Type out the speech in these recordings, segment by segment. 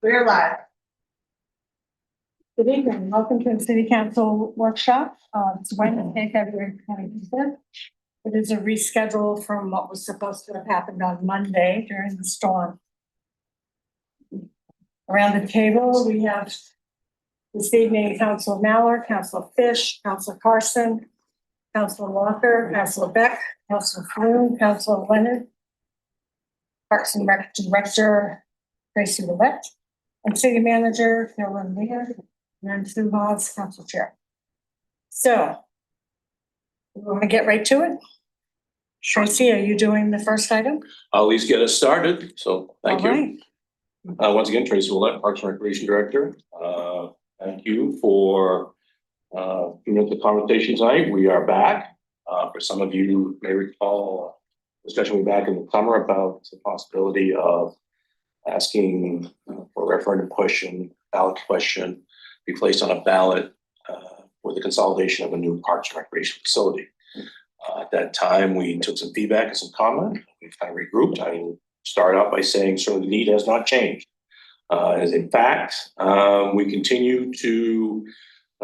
We're live. Good evening, welcome to the City Council workshop. It's Wednesday, February 25th. It is a reschedule from what was supposed to have happened on Monday during the storm. Around the table, we have this evening, Councilor Mallor, Councilor Fish, Councilor Carson, Councilor Walker, Councilor Beck, Councilor Floon, Councilor Leonard, Parks and Rec Director Tracy Willett, and City Manager Carolyn Lear, and Sue Hawes, Council Chair. So, we want to get right to it. Tracy, are you doing the first item? I'll at least get us started, so thank All you. Once again, Tracy Willett, Parks and Recreation Director. Thank you for the conversation tonight. We are back. For some of you may recall discussion back in the summer about the possibility of asking for a referendum question, ballot question, be placed on a ballot for the consolidation of a new Parks and Recreation facility. At that time, we took some feedback and some comment. We kind of regrouped. I start out by saying certainly the need has not changed. As in fact, we continue to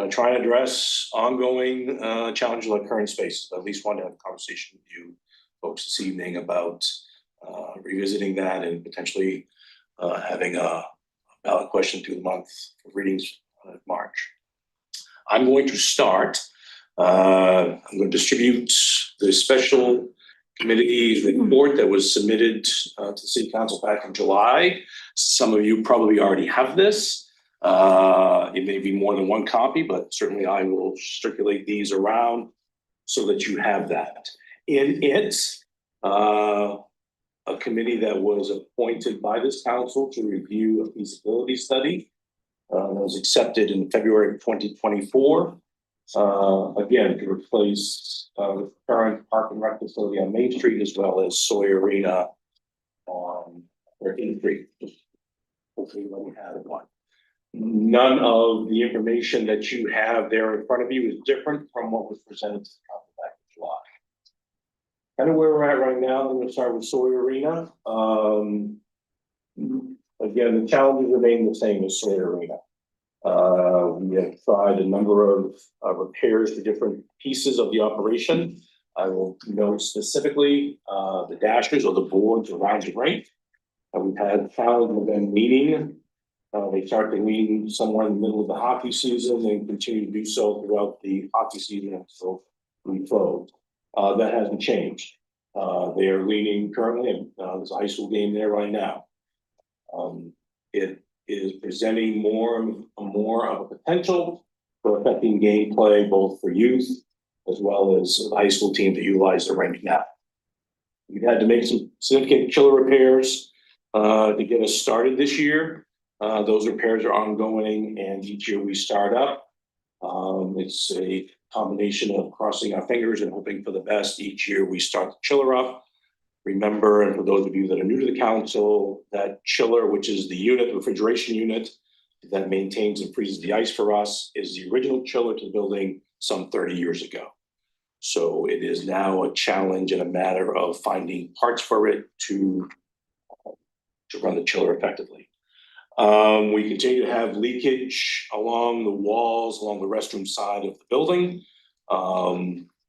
try and address ongoing challenges like current spaces. I at least want to have a conversation with you folks this evening about revisiting that and potentially having a ballot question through the month for readings in March. I'm going to start. I'm going to distribute the special committee's report that was submitted to the City Council back in July. Some of you probably already have this. It may be more than one copy, but certainly I will circulate these around so that you have that. In it, a committee that was appointed by this council to review a feasibility study that was accepted in February of 2024. Again, to replace the current Park and Rec facility on Main Street as well as Soy Arena on 13th Street. Hopefully we have one. None of the information that you have there in front of you is different from what was presented to the council back in July. Kind of where we're at right now, I'm going to start with Soy Arena. Again, the challenges remain the same as Soy Arena. We have tried a number of repairs to different pieces of the operation. I will note specifically the dashers or the boards around the rink. We've had challenges with them meeting. They started meeting somewhere in the middle of the hockey season and continue to do so throughout the hockey season until we close. That hasn't changed. They are leaning currently, and there's a high school game there right now. It is presenting more of a potential for affecting gameplay, both for youth as well as the high school team that utilize the rink now. We've had to make some significant chiller repairs to get us started this year. Those repairs are ongoing, and each year we start up. It's a combination of crossing our fingers and hoping for the best. Each year we start the chiller up. Remember, and for those of you that are new to the council, that chiller, which is the unit, the refrigeration unit that maintains and freezes the ice for us, is the original chiller to the building some 30 years ago. So it is now a challenge and a matter of finding parts for it to run the chiller effectively. We continue to have leakage along the walls, along the restroom side of the building.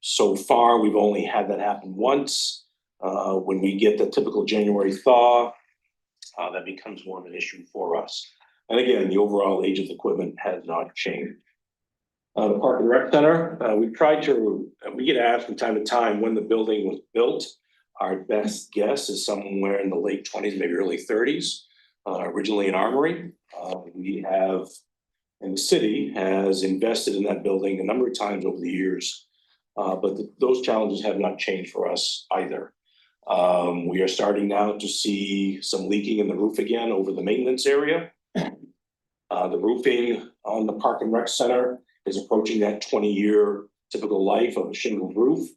So far, we've only had that happen once. When we get the typical January thaw, that becomes more of an issue for us. And again, the overall age of the equipment has not changed. The Park and Rec Center, we get asked from time to time when the building was built. Our best guess is somewhere in the late 20s, maybe early 30s. Originally an armory. We have, and the city has invested in that building a number of times over the years, but those challenges have not changed for us either. We are starting now to see some leaking in the roof again over the maintenance area. The roofing on the Park and Rec Center is approaching that 20-year typical life of a shingled roof.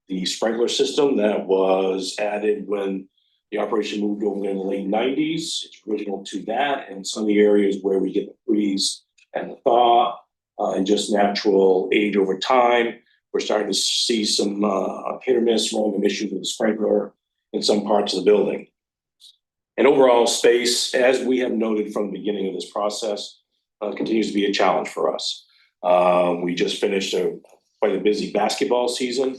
The sprinkler system that was added when the operation moved over in the late 90s, it's original to that, and some of the areas where we get the freeze and the thaw and just natural age over time. We're starting to see some hit or miss random issues with the sprinkler in some parts of the building. And overall space, as we have noted from the beginning of this process, continues to be a challenge for us. We just finished quite a busy basketball season.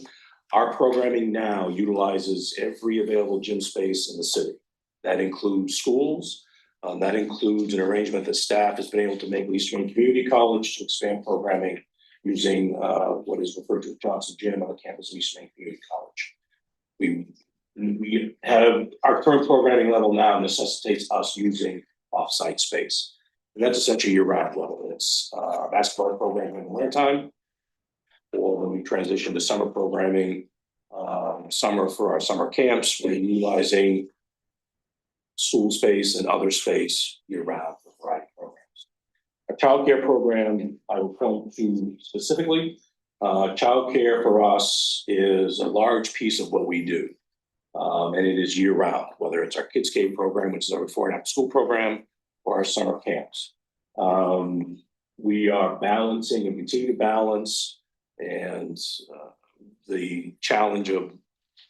Our programming now utilizes every available gym space in the city. That includes schools. That includes an arrangement that staff has been able to make with Eastern Community College to expand programming using what is referred to as Johnson Gym on the campus of Eastern Community College. We have our current programming level now necessitates us using off-site space. And that's essentially year-round level. It's basketball programming in the wintertime, or when we transition to summer programming, summer for our summer camps, we're utilizing school space and other space year-round for a variety of programs. Our childcare program, I will point to specifically. Childcare for us is a large piece of what we do. And it is year-round, whether it's our Kidscape program, which is our before and after school program, or our summer camps. We are balancing and continue to balance and the challenge of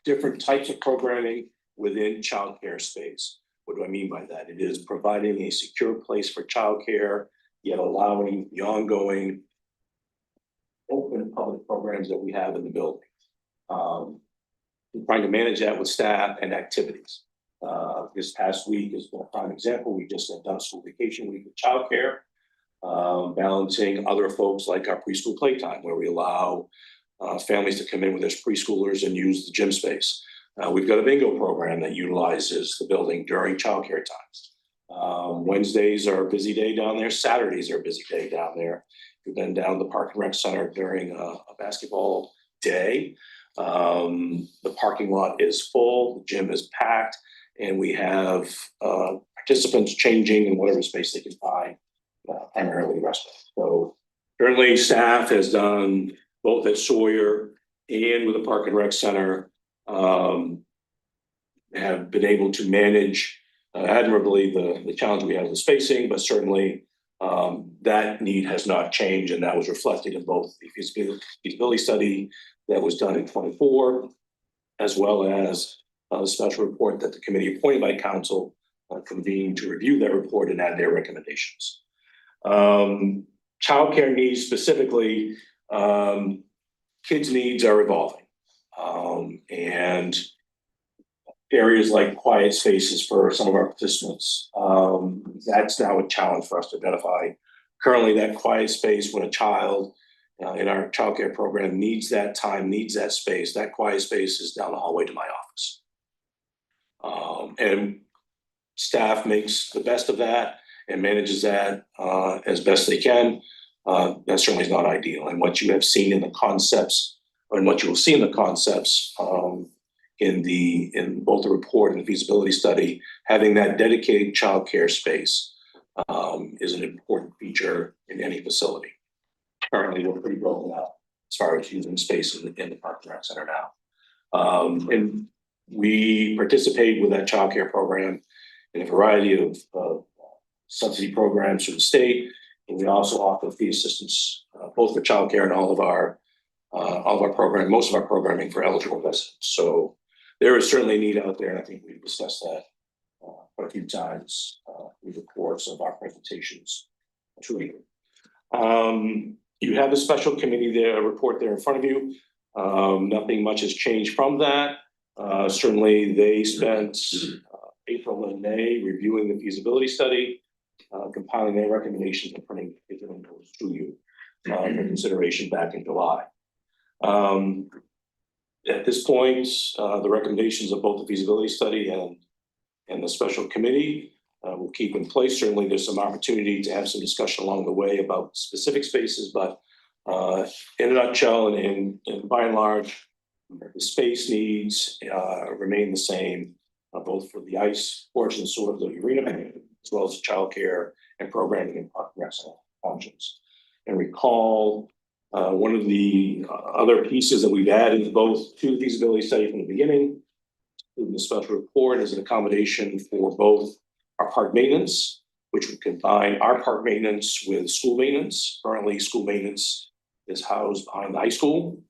different types of programming within childcare space. What do I mean by that? It is providing a secure place for childcare, yet allowing the ongoing open public programs that we have in the building. We're trying to manage that with staff and activities. This past week is a prime example. We just have done a school vacation week with childcare, balancing other folks like our preschool playtime, where we allow families to come in with their preschoolers and use the gym space. We've got a bingo program that utilizes the building during childcare times. Wednesdays are a busy day down there. Saturdays are a busy day down there. We've been down to the Park and Rec Center during a basketball day. The parking lot is full, the gym is packed, and we have participants changing in whatever space they can find, primarily restaurants. So currently staff has done both at Sawyer and with the Park and Rec Center, have been able to manage admirably the challenge we have with spacing, but certainly that need has not changed, and that was reflected in both the feasibility study that was done in 24, as well as the special report that the committee appointed by council convened to review that report and add their recommendations. Childcare needs specifically, kids' needs are evolving, and areas like quiet spaces for some of our participants, that's now a challenge for us to identify. Currently, that quiet space when a child in our childcare program needs that time, needs that space, that quiet space is down the hallway to my office. And staff makes the best of that and manages that as best they can. That certainly is not ideal. And what you have seen in the concepts, or what you will see in the concepts in both the report and the feasibility study, having that dedicated childcare space is an important feature in any facility. Currently, we're pretty broken out as far as using space in the Park and Rec Center now. And we participate with that childcare program in a variety of subsidy programs through the state, and we also offer fee assistance both for childcare and all of our program, most of our programming for eligible residents. So there is certainly a need out there, and I think we've discussed that quite a few times through the course of our presentations to you. You have a special committee there, report there in front of you. Nothing much has changed from that. Certainly, they spent April and May reviewing the feasibility study, compiling their recommendations and putting those to you for consideration back in July. At this point, the recommendations of both the feasibility study and the special committee will keep in place. Certainly, there's some opportunity to have some discussion along the way about specific spaces, but in a nutshell and by and large, the space needs remain the same, both for the ice portion sort of the arena, as well as the childcare and programming and park and rec functions. And recall, one of the other pieces that we've added both to the feasibility study from the beginning, including the special report, is an accommodation for both our park maintenance, which would combine our park maintenance with school maintenance. Currently, school maintenance is housed behind the high school.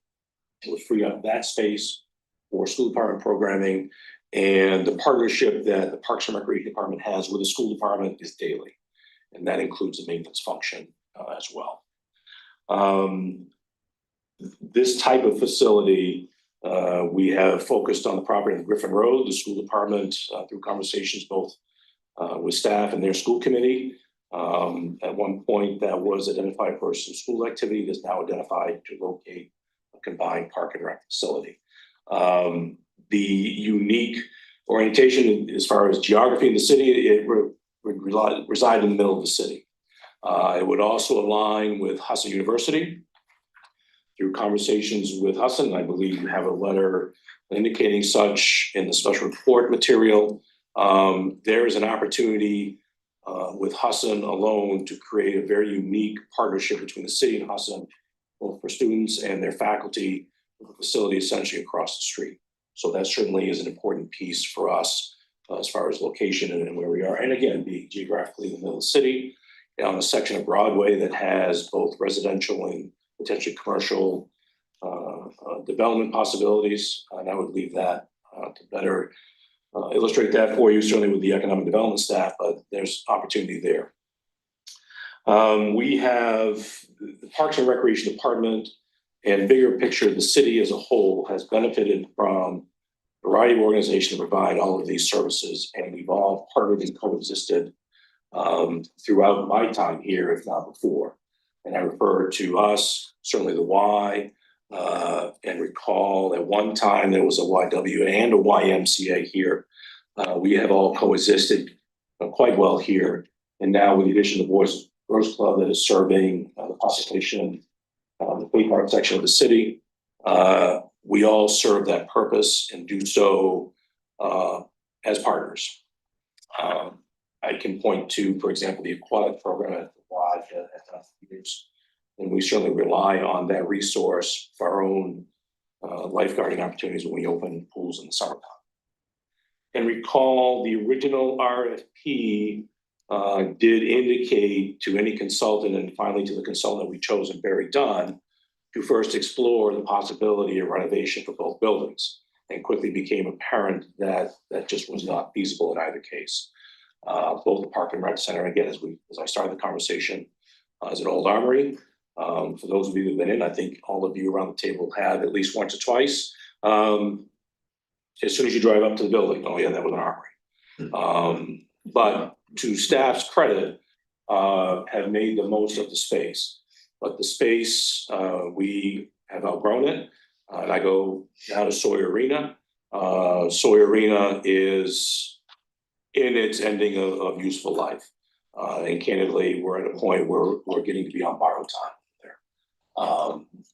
It would free up that space for school department programming And the partnership that the Parks and Recreation Department has with the school department is daily. And that includes the maintenance function as well. This type of facility, we have focused on the property on Griffin Road, the school department, through conversations both with staff and their school committee. At one point that was identified for some school activity that's now identified to locate a combined park and rec facility. The unique orientation as far as geography in the city, it would reside in the middle of the city. It would also align with Husson University. Through conversations with Husson, I believe you have a letter indicating such in the special report material. There is an opportunity with Husson alone to create a very unique partnership between the city and Husson, both for students and their faculty, with a facility essentially across the street. So that certainly is an important piece for us as far as location and where we are. And again, being geographically in the middle of the city, on a section of Broadway that has both residential and potentially commercial development possibilities. And I would leave that to better illustrate that for you, certainly with the economic development staff, but there's opportunity there. We have the Parks and Recreation Department, and bigger picture, the city as a whole has benefited from a variety of organizations that provide all of these services, and we've all partnered and coexisted throughout my time here, if not before. And I refer to us, certainly the Y, and recall at one time there was a YW and a YMCA here. We have all coexisted quite well here. And now with the addition of the Boys and Girls Club that is serving the population, the Play Park section of the city, we all serve that purpose and do so as partners. I can point to, for example, the aquatic program at the Y at years, and we certainly rely on that resource for our own lifeguarding opportunities when we open pools in the summertime. And recall the original RFP did indicate to any consultant, and finally to the consultant we chose in Barry Dunn, to first explore the possibility of renovation for both buildings, and quickly became apparent that that just was not feasible in either case. Both the Park and Rec Center, again, as I started the conversation, is an old armory. For those of you who've been in, I think all of you around the table have at least once or twice. As soon as you drive up to the building, oh yeah, that was an armory. But to staff's credit, have made the most of the space. But the space, we have outgrown it. And I go now to Sawyer Arena. Sawyer Arena is in its ending of useful life. And candidly, we're at a point where we're getting to be on borrowed time there.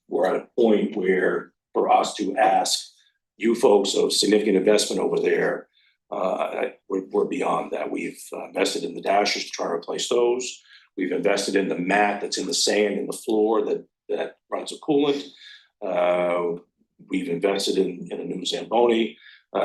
We're at a point where for us to ask you folks of significant investment over there, we're beyond that. We've invested in the dashers to try to replace those. We've invested in the mat that's in the sand in the floor that runs a coolant. We've invested in a new Zamboni.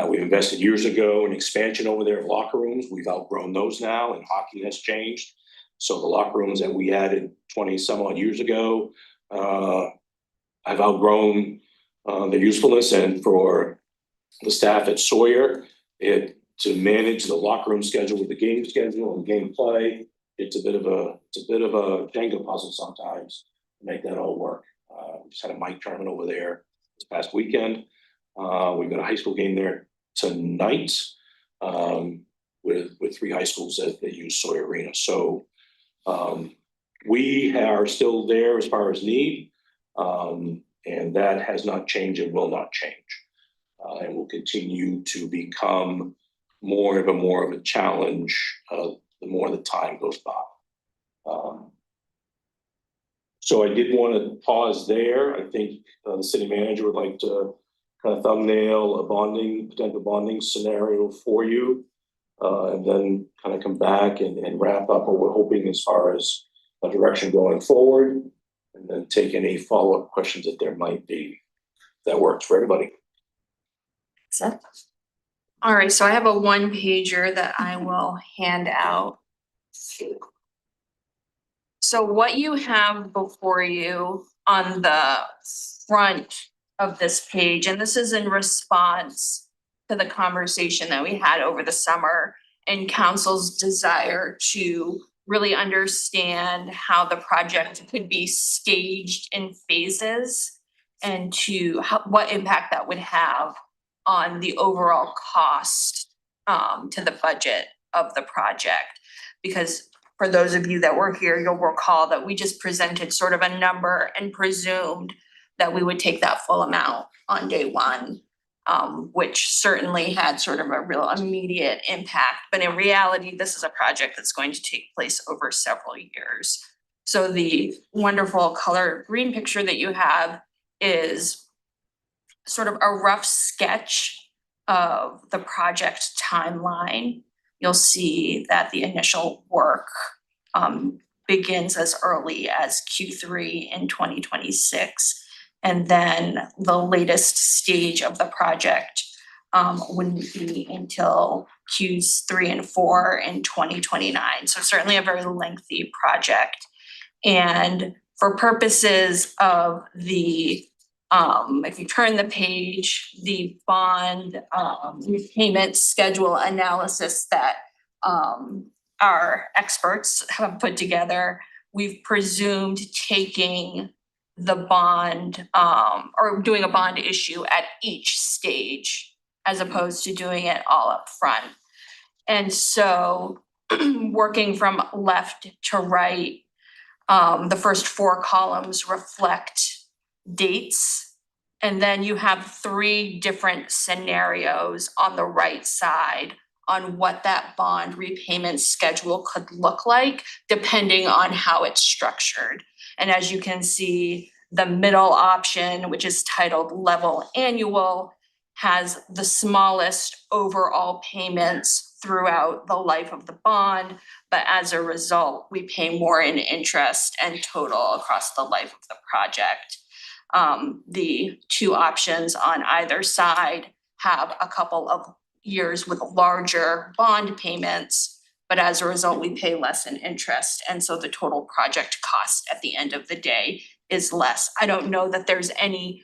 We've invested years ago in expansion over there of locker rooms. We've outgrown those now, and hockey has changed. So the locker rooms that we added 20 some odd years ago, I've outgrown their usefulness. And for the staff at Sawyer, to manage the locker room schedule with the game schedule and game play, it's a bit of a Jenga puzzle sometimes to make that all work. We just had a mic tournament over there this past weekend. We've got a high school game there tonight with 3 high schools that use Sawyer Arena. So we are still there as far as need, and that has not changed and will not change, and will continue to become more of a challenge the more the time goes by. So I did want to pause there. I think the city manager would like to kind of thumbnail a potential bonding scenario for you, and then kind of come back and wrap up what we're hoping as far as a direction going forward, and then take any follow-up questions that there might be. That works for everybody. All right, so I have a 1-pager that I will hand out. So what you have before you on the front of this page, and this is in response to the conversation that we had over the summer and council's desire to really understand how the project could be staged in phases and to what impact that would have on the overall cost to the budget of the project. Because for those of you that were here, you'll recall that we just presented sort of a number and presumed that we would take that full amount on day one, which certainly had sort of a real immediate impact. But in reality, this is a project that's going to take place over several years. So the wonderful color green picture that you have is sort of a rough sketch of the project timeline. You'll see that the initial work begins as early as Q3 in 2026. And then the latest stage of the project wouldn't be until Q3 and 4 in 2029. So certainly a very lengthy project. And for purposes of the if you turn the page, the bond repayment schedule analysis that our experts have put together, we've presumed taking the bond or doing a bond issue at each stage as opposed to doing it all up front. And so working from left to right, the first 4 columns reflect dates, and then you have 3 different scenarios on the right side on what that bond repayment schedule could look like depending on how it's structured. And as you can see, the middle option, which is titled level annual, has the smallest overall payments throughout the life of the bond, but as a result, we pay more in interest and total across the life of the project. The 2 options on either side have a couple of years with larger bond payments, but as a result, we pay less in interest. And so the total project cost at the end of the day is less. I don't know that there's any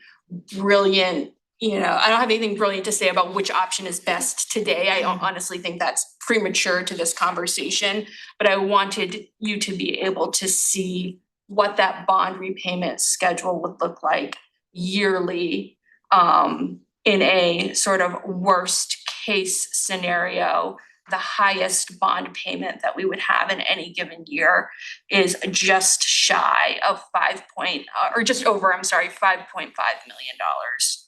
brilliant, I don't have anything brilliant to say about which option is best today. I honestly think that's premature to this conversation, but I wanted you to be able to see what that bond repayment schedule would look like yearly in a sort of worst case scenario. The highest bond payment that we would have in any given year is just shy of just over $5.5 million.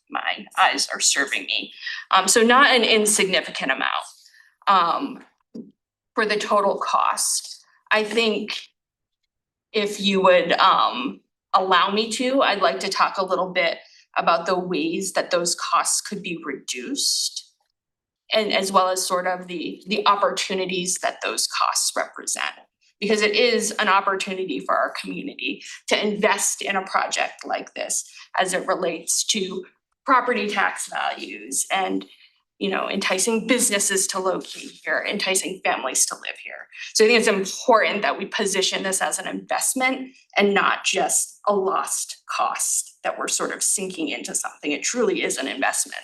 My eyes are serving me. So not an insignificant amount for the total cost. I think if you would allow me to, I'd like to talk a little bit about the ways that those costs could be reduced, and as well as sort of the opportunities that those costs represent. Because it is an opportunity for our community to invest in a project like this as it relates to property tax values and enticing businesses to locate here, enticing families to live here. So I think it's important that we position this as an investment and not just a lost cost that we're sort of sinking into something. It truly is an investment.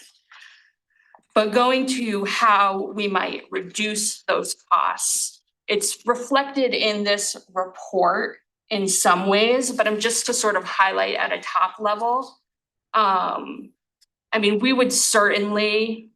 But going to how we might reduce those costs, it's reflected in this report in some ways, but I'm just to sort of highlight at a top level. We would certainly,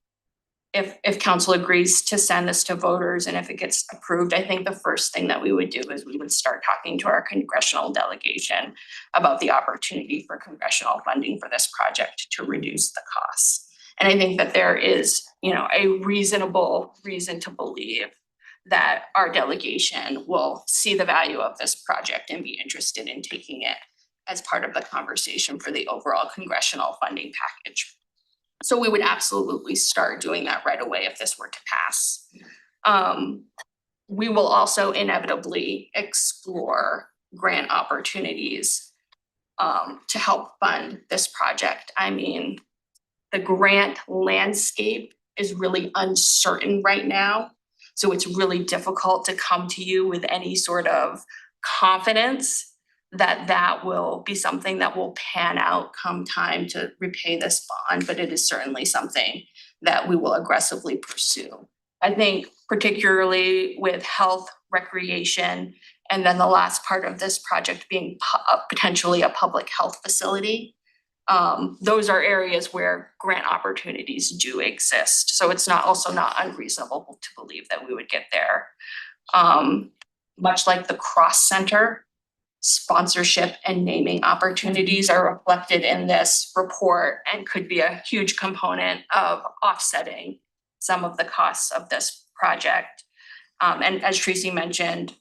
if council agrees to send this to voters and if it gets approved, I think the first thing that we would do is we would start talking to our congressional delegation about the opportunity for congressional funding for this project to reduce the costs. And I think that there is, a reasonable reason to believe that our delegation will see the value of this project and be interested in taking it as part of the conversation for the overall congressional funding package. So we would absolutely start doing that right away if this were to pass. We will also inevitably explore grant opportunities to help fund this project. The grant landscape is really uncertain right now. So it's really difficult to come to you with any sort of confidence that that will be something that will pan out come time to repay this bond, but it is certainly something that we will aggressively pursue. I think particularly with health, recreation, and then the last part of this project being potentially a public health facility. Those are areas where grant opportunities do exist. So it's also not unreasonable to believe that we would get there. Much like the Cross Center, sponsorship and naming opportunities are reflected in this report and could be a huge component of offsetting some of the costs of this project. And as Tracy mentioned,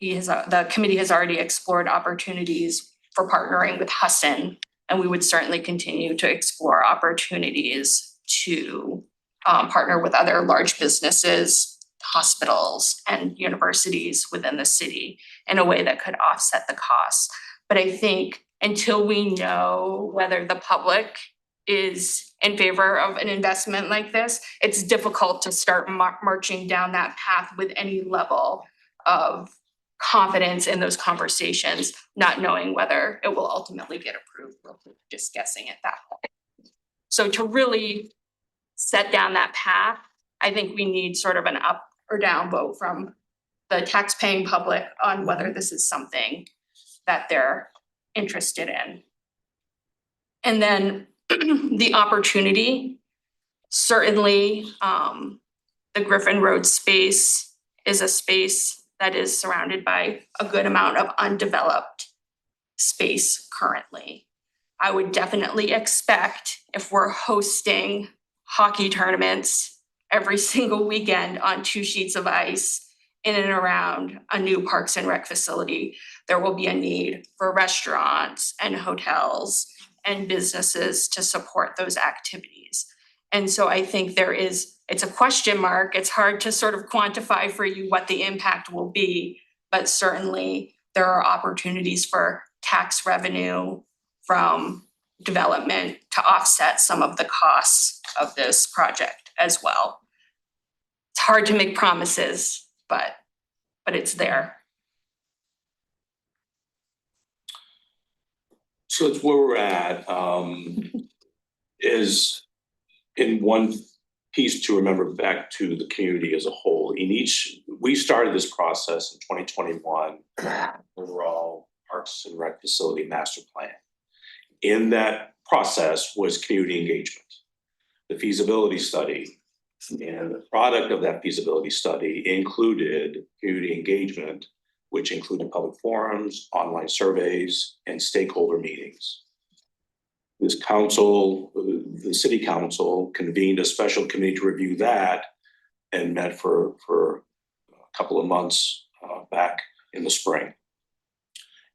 the committee has already explored opportunities for partnering with Husson, and we would certainly continue to explore opportunities to partner with other large businesses, hospitals, and universities within the city in a way that could offset the costs. But I think until we know whether the public is in favor of an investment like this, it's difficult to start marching down that path with any level of confidence in those conversations, not knowing whether it will ultimately get approved. We're just guessing at that point. So to really set down that path, I think we need sort of an up or down vote from the tax-paying public on whether this is something that they're interested in. And then the opportunity, certainly the Griffin Road space is a space that is surrounded by a good amount of undeveloped space currently. I would definitely expect, if we're hosting hockey tournaments every single weekend on 2 sheets of ice in and around a new Parks and Rec facility, there will be a need for restaurants and hotels and businesses to support those activities. And so I think it's a question mark. It's hard to sort of quantify for you what the impact will be, but certainly there are opportunities for tax revenue from development to offset some of the costs of this project as well. It's hard to make promises, but it's there. So it's where we're at, is in one piece to remember back to the community as a whole. We started this process in 2021, overall Parks and Rec facility master plan. In that process was community engagement, the feasibility study. And the product of that feasibility study included community engagement, which included public forums, online surveys, and stakeholder meetings. This council, the city council, convened a special committee to review that and met for a couple of months back in the spring.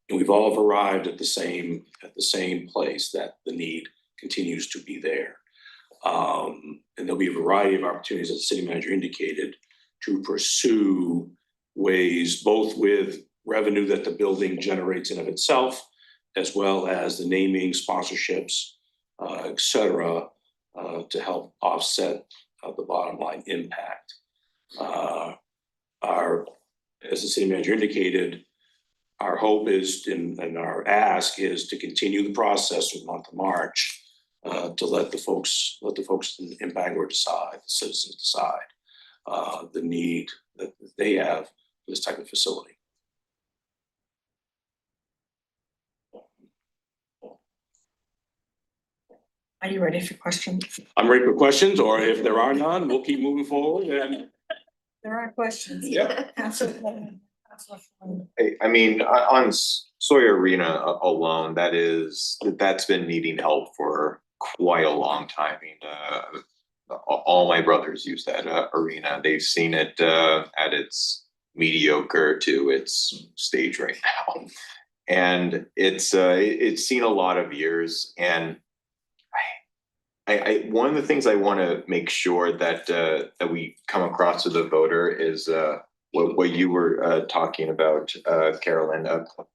And we've all arrived at the same place, that the need continues to be there. And there'll be a variety of opportunities, as the city manager indicated, to pursue ways both with revenue that the building generates in of itself, as well as the naming, sponsorships, et cetera, to help offset the bottom line impact. As the city manager indicated, our hope is, and our ask is to continue the process for the month of March, to let the folks in Bangor decide, the citizens decide, the need that they have for this type of facility. Are you ready for questions? I'm ready for questions, or if there are none, we'll keep moving forward. And There are questions. yeah, Councilor Flynn. Councilor Flynn. I mean, on Sawyer Arena alone, that's been needing help for quite a long time. I mean, all my brothers use that arena. They've seen it at its mediocre to its stage right now, and it's seen a lot of years. And I one of the things I want to make sure that that we come across to the voter is what you were talking about, Carolyn,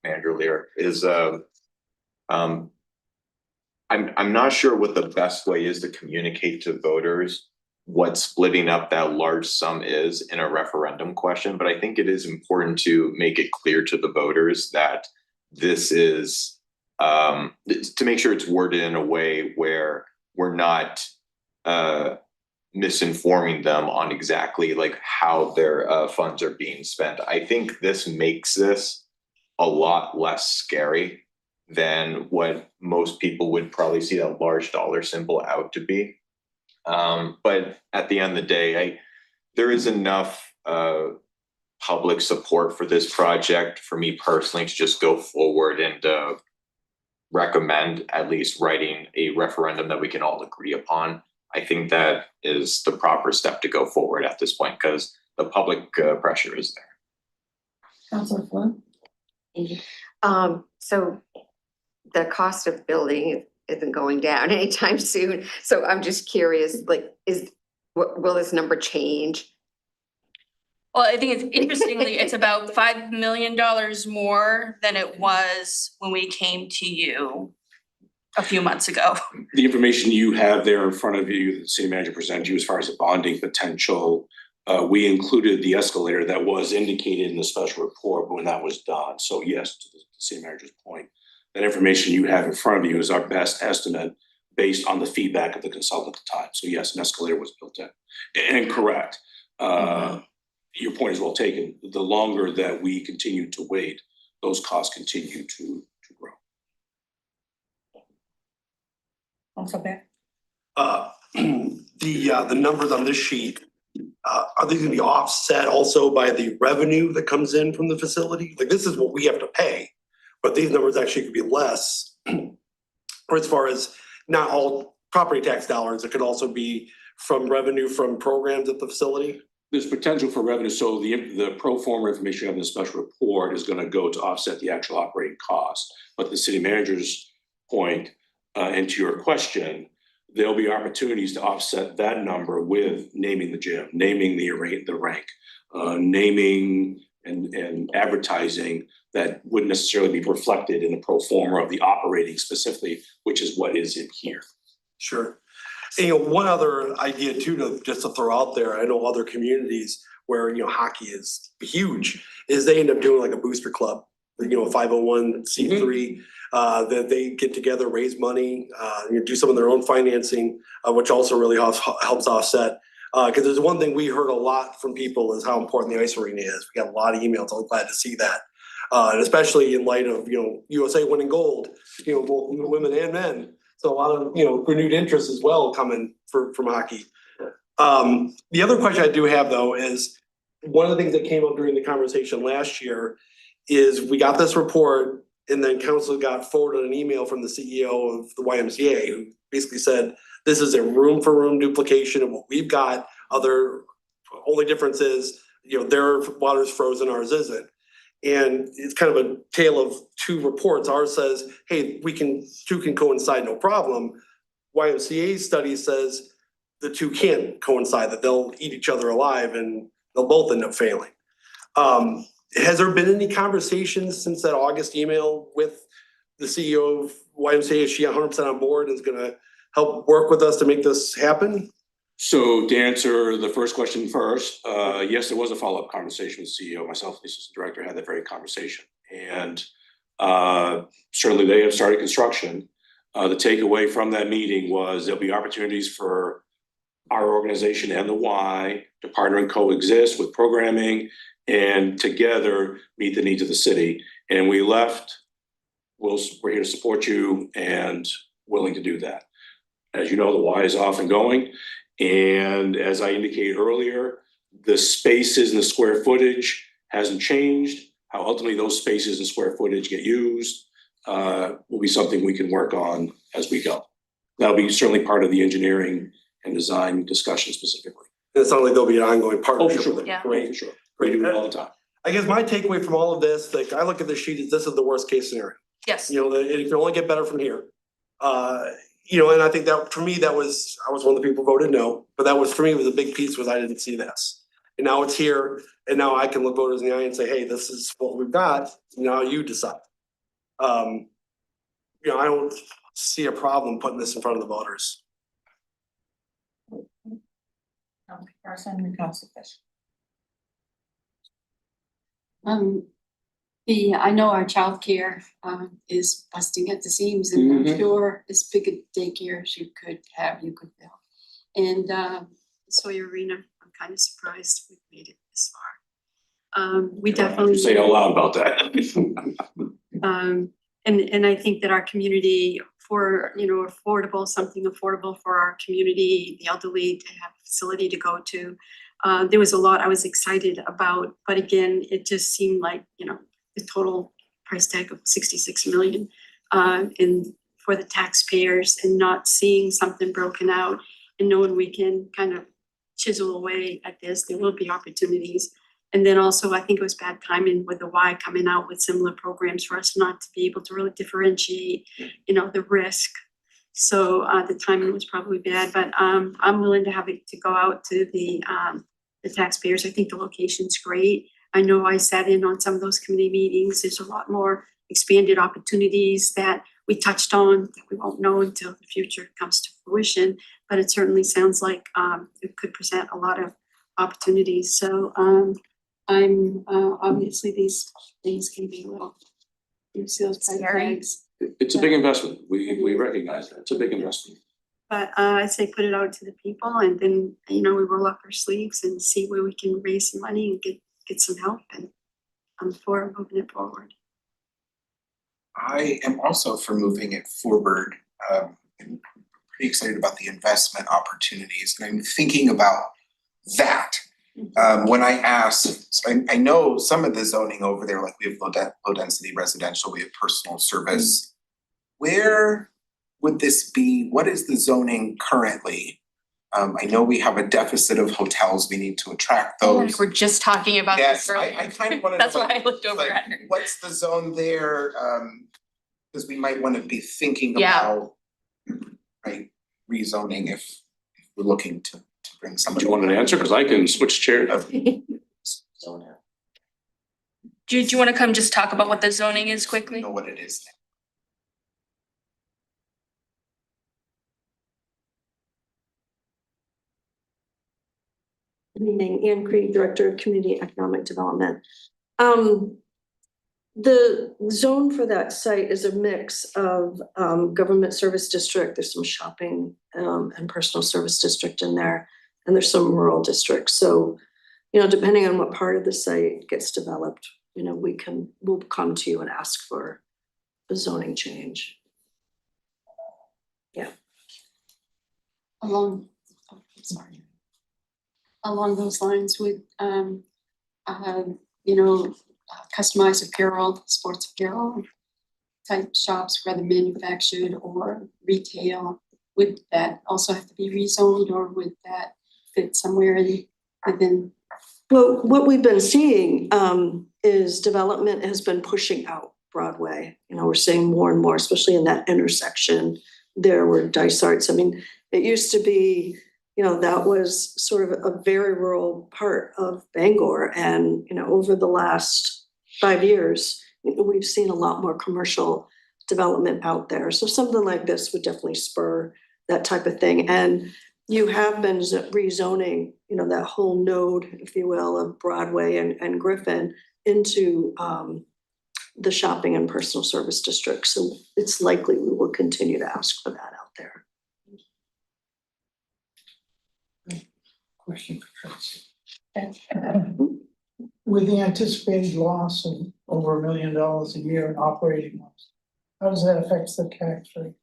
Manager Lear, is I'm not sure what the best way is to communicate to voters what splitting up that large sum is in a referendum question, but I think it is important to make it clear to the voters that this is to make sure it's worded in a way where we're not misinforming them on exactly like how their funds are being spent. I think this makes this a lot less scary than what most people would probably see that large dollar symbol out to be. But at the end of the day, there is enough public support for this project for me personally to just go forward and recommend at least writing a referendum that we can all agree upon. I think that is the proper step to go forward at this point because the public pressure is there. Councilor Flynn? So the cost of building isn't going down anytime soon. So I'm just curious, like, will this number change? Well, I think it's interestingly, it's about $5 million more than it was when we came to you a few months ago. The information you have there in front of you, the city manager presented you as far as the bonding potential. We included the escalator that was indicated in the special report when that was done. So yes, to the city manager's point, that information you have in front of you is our best estimate based on the feedback of the consultant at the time. So yes, an escalator was built in. And correct. Your point is well taken. The longer that we continue to wait, those costs continue to grow. Councilor Beck? The numbers on this sheet, are these gonna be offset also by the revenue that comes in from the facility? Like, this is what we have to pay, but these numbers actually could be less. Or as far as not all property tax dollars, it could also be from revenue from programs at the facility. There's potential for revenue, so the pro forma information of the special report is gonna go to offset the actual operating costs. But the city manager's point, and to your question, there'll be opportunities to offset that number with naming the gym, naming the rank, naming and advertising that wouldn't necessarily be reflected in the pro forma of the operating specifically, which is what is in here. Sure. And, you know, one other idea too, just to throw out there, I know other communities where, you know, hockey is huge, is they end up doing like a booster club, you know, a 501c3, that they get together, raise money, do some of their own financing, which also really helps offset. Because there's one thing we heard a lot from people is how important the ice arena is. We got a lot of emails. I'm glad to see that. And especially in light of, you know, USA winning gold, you know, both women and men. So a lot of, you know, renewed interest as well coming from hockey. The other question I do have though is one of the things that came up during the conversation last year is we got this report and then council got forwarded an email from the CEO of the YMCA who basically said, this is a room for room duplication of what we've got. Only difference is, you know, their water's frozen, ours isn't. And it's kind of a tale of two reports. Ours says, hey, two can coincide, no problem. YMCA's study says the two can't coincide, that they'll eat each other alive and they'll both end up failing. Has there been any conversations since that August email with the CEO of YMCA? Is she 100% on board and is gonna help work with us to make this happen? So to answer the first question first, yes, there was a follow-up conversation with the CEO. Myself, the assistant director, had that very conversation. And certainly they have started construction. The takeaway from that meeting was there'll be opportunities for our organization and the Y to partner and coexist with programming and together meet the needs of the city. And we left, we're here to support you and willing to do that. As you know, the Y is off and going. And as I indicated earlier, the spaces and the square footage hasn't changed. How ultimately those spaces and square footage get used will be something we can work on as we go. That'll be certainly part of the engineering and design discussion specifically. It sounds like there'll be an ongoing partnership. sure. Yeah. Great. For sure. We do it all the time. I guess my takeaway from all of this, like I look at the sheet, is this is the worst case scenario. Yes. You know, it can only get better from here. You know, and I think that for me, I was one of the people who voted no, but that was for me was a big piece was I didn't see this. And now it's here, and now I can look voters in the eye and say, hey, this is what we've got, now you decide. You know, I don't see a problem putting this in front of the voters. Councilor Carson and Councilor Fish. I know our childcare is busting at the seams, and I'm sure as big a daycare as you could have, you could fill. And Sawyer Arena. I'm kind of surprised we've made it this far. We definitely. Say out loud about that. And I think that our community for, affordable, something affordable for our community, the elderly to have a facility to go to. There was a lot I was excited about, but again, it just seemed like, the total price tag of 66 million for the taxpayers, and not seeing something broken out and knowing we can kind of chisel away at this. There will be opportunities. And then also, I think it was bad timing with the Y coming out with similar programs for us not to be able to really differentiate, the risk. So the timing was probably bad, but I'm willing to have it to go out to the taxpayers. I think the location's great. I know I sat in on some of those committee meetings. There's a lot more expanded opportunities that we touched on that we won't know until the future comes to fruition. But it certainly sounds like it could present a lot of opportunities. So I'm obviously these things can be a little, see those price Scary. tags. It's a big investment. We recognize that. It's a big investment. But I say put it out to the people, and then, we roll up our sleeves and see where we can raise some money and get some help, and I'm for moving it forward. I am also for moving it forward. I'm pretty excited about the investment opportunities, and I'm thinking about that. When I asked, so I know some of the zoning over there, like we have low density residential, we have personal service. Where would this be? What is the zoning currently? I know we have a deficit of hotels, we need to attract those. We're just talking about Yes, this earlier. I kind of wanna know. That's why I looked over like, at her. what's the zone there? Cause we might wanna be thinking Yeah. about, right, rezoning if we're looking to bring Do somebody. you want an answer? Cause I can switch chairs. Do you wanna come just talk about what the zoning is quickly? Know what it is. Good evening, Ann Creed, Director of Community Economic Development. The zone for that site is a mix of government service district, there's some shopping and personal service district in there, and there's some rural districts. So, depending on what part of the site gets developed, we'll come to you and ask for a zoning change. Along those lines with, customized apparel, sports apparel type shops, whether manufactured or retail, would that also have to be rezoned, or would that fit somewhere within? Well, what we've been seeing is development has been pushing out Broadway. We're seeing more and more, especially in that intersection there where Dysart's. I mean, it used to be, that was sort of a very rural part of Bangor. And, over the last 5 years, we've seen a lot more commercial development out there. So something like this would definitely spur that type of thing. And you have been rezoning, that whole node, if you will, of Broadway and Griffin into the shopping and personal service district. So it's likely we will continue to ask for that out there. Question for Tracy. With the anticipated loss of over $1 million a year in operating loss, how does that affect the tax rate?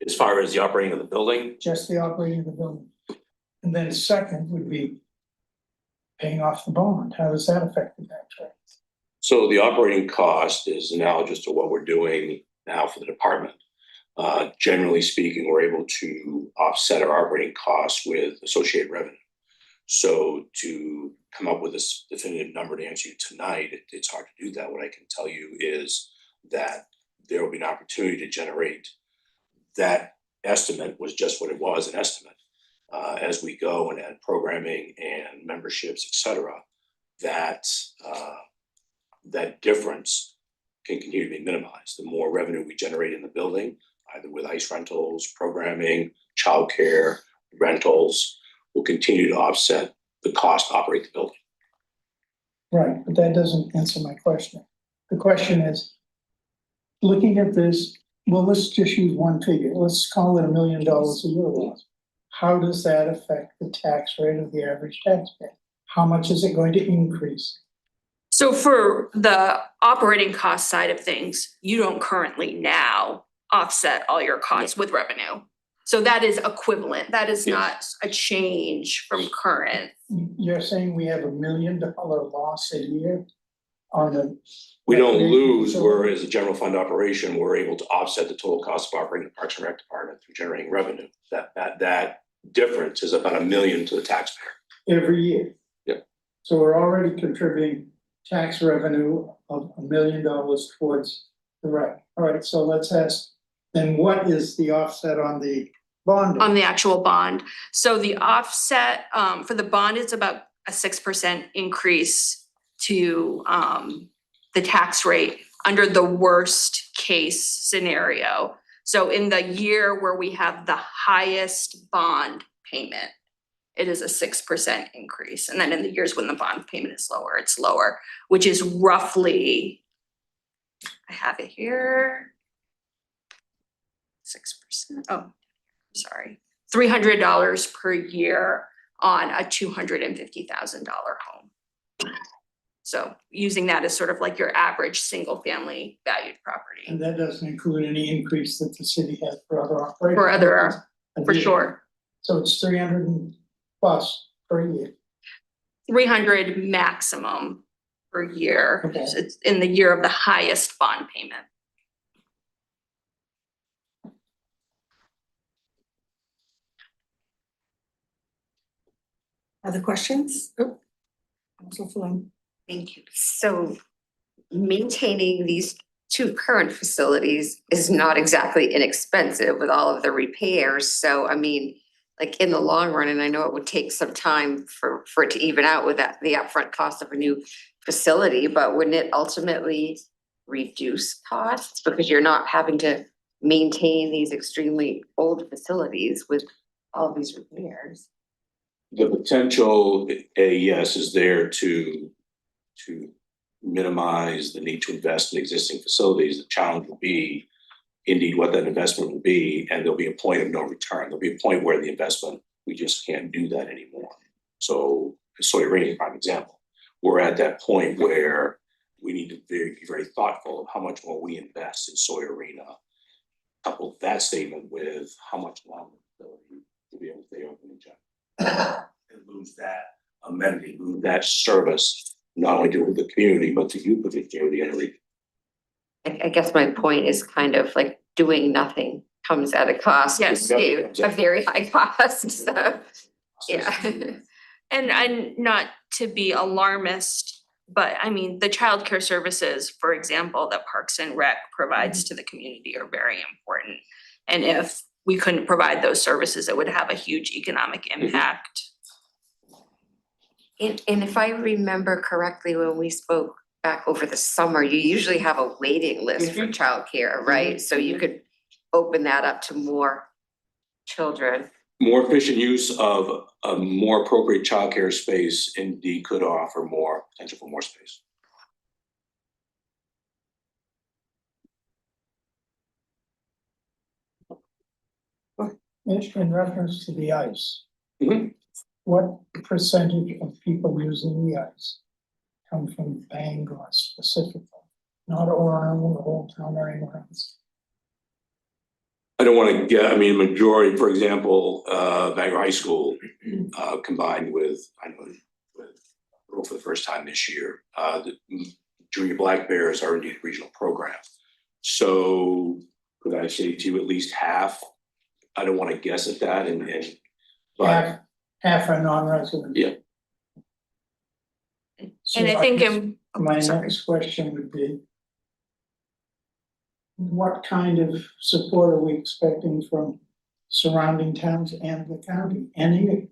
As far as the operating of the building, Just the operating of the building? And then second would be paying off the bond. How does that affect the tax rate? so the operating cost is analogous to what we're doing now for the department. Generally speaking, we're able to offset our operating costs with associated revenue. So to come up with this definitive number to answer you tonight, it's hard to do that. What I can tell you is that there will be an opportunity to generate. That estimate was just what it was, an estimate. As we go and add programming and memberships, et cetera, that difference can continue to be minimized. The more revenue we generate in the building, either with ICE rentals, programming, childcare, rentals, will continue to offset the cost to operate the building. Right, but that doesn't answer my question. The question is, looking at this, well, let's just use one figure. Let's call it $1 million a year loss. how does that affect the tax rate of the average taxpayer? How much is it going to increase? So for the operating cost side of things, you don't currently now offset all your costs with revenue. So that is equivalent. That is not a change from current. You're saying we have $1 million loss a year on the. We don't recreation lose, facility? whereas a general fund operation, we're able to offset the total cost of operating the Parks and Rec department through generating revenue. That difference is about $1 million to the taxpayer. Every year. Yeah. So we're already contributing tax revenue of $1 million towards the rec. All right, so let's ask, then what is the offset on the bond? On the actual bond. So the offset for the bond is about a 6% increase to the tax rate under the worst case scenario. So in the year where we have the highest bond payment, it is a 6% increase. And then in the years when the bond payment is lower, it's lower, which is roughly, I have it here. 6%, oh, sorry, $300 per year on a $250,000 home. So using that as sort of like your average single family valued property. And that doesn't include any increase that the city has for other operations? For other, for sure, So it's 300 and plus per year. 300 maximum per year. Okay. It's in the year of the highest bond payment. Other questions? Oh, Council Flynn. Thank you. So maintaining these two current facilities is not exactly inexpensive with all of the repairs. So I mean, like in the long run, and I know it would take some time for it to even out with that, the upfront cost of a new facility, but wouldn't it ultimately reduce costs because you're not having to maintain these extremely old facilities with all of these repairs? The potential, yes, is there to minimize the need to invest in existing facilities. The challenge will be indeed what that investment will be, and there'll be a point of no return. There'll be a point where the investment, we just can't do that anymore. So Sawyer Arena is a prime example. We're at that point where we need to be very thoughtful of how much more we invest in Sawyer Arena. Couple that statement with how much longer to be able to stay open in general. And lose that amenity, lose that service, not only to the community, but to you, but to the community and the region. I guess my point is kind of like doing nothing comes at a cost. Yes. A very high cost, so, yeah. And not to be alarmist, but I mean, the childcare services, for example, that Parks and Rec provides to the community are very important. And if we couldn't provide those services, it would have a huge economic impact. And if I remember correctly, when we spoke back over the summer, you usually have a waiting list for childcare, right? So you could open that up to more children. More efficient use of a more appropriate childcare space indeed could offer more potential for more space. In reference to the ice. Mhm. What percentage of people using the ice come from Bangor specifically? Not Orem, Old Town or anywhere else? I don't want to get, I mean, majority, for example, Bangor High School, combined with, I know, for the first time this year, the Junior Black Bears are indeed a regional program. So could I say to you at least half? I don't want to guess at that but Half are non-resident. Yeah. And I think My sorry. next question would be, what kind of support are we expecting from surrounding towns and the county? Any?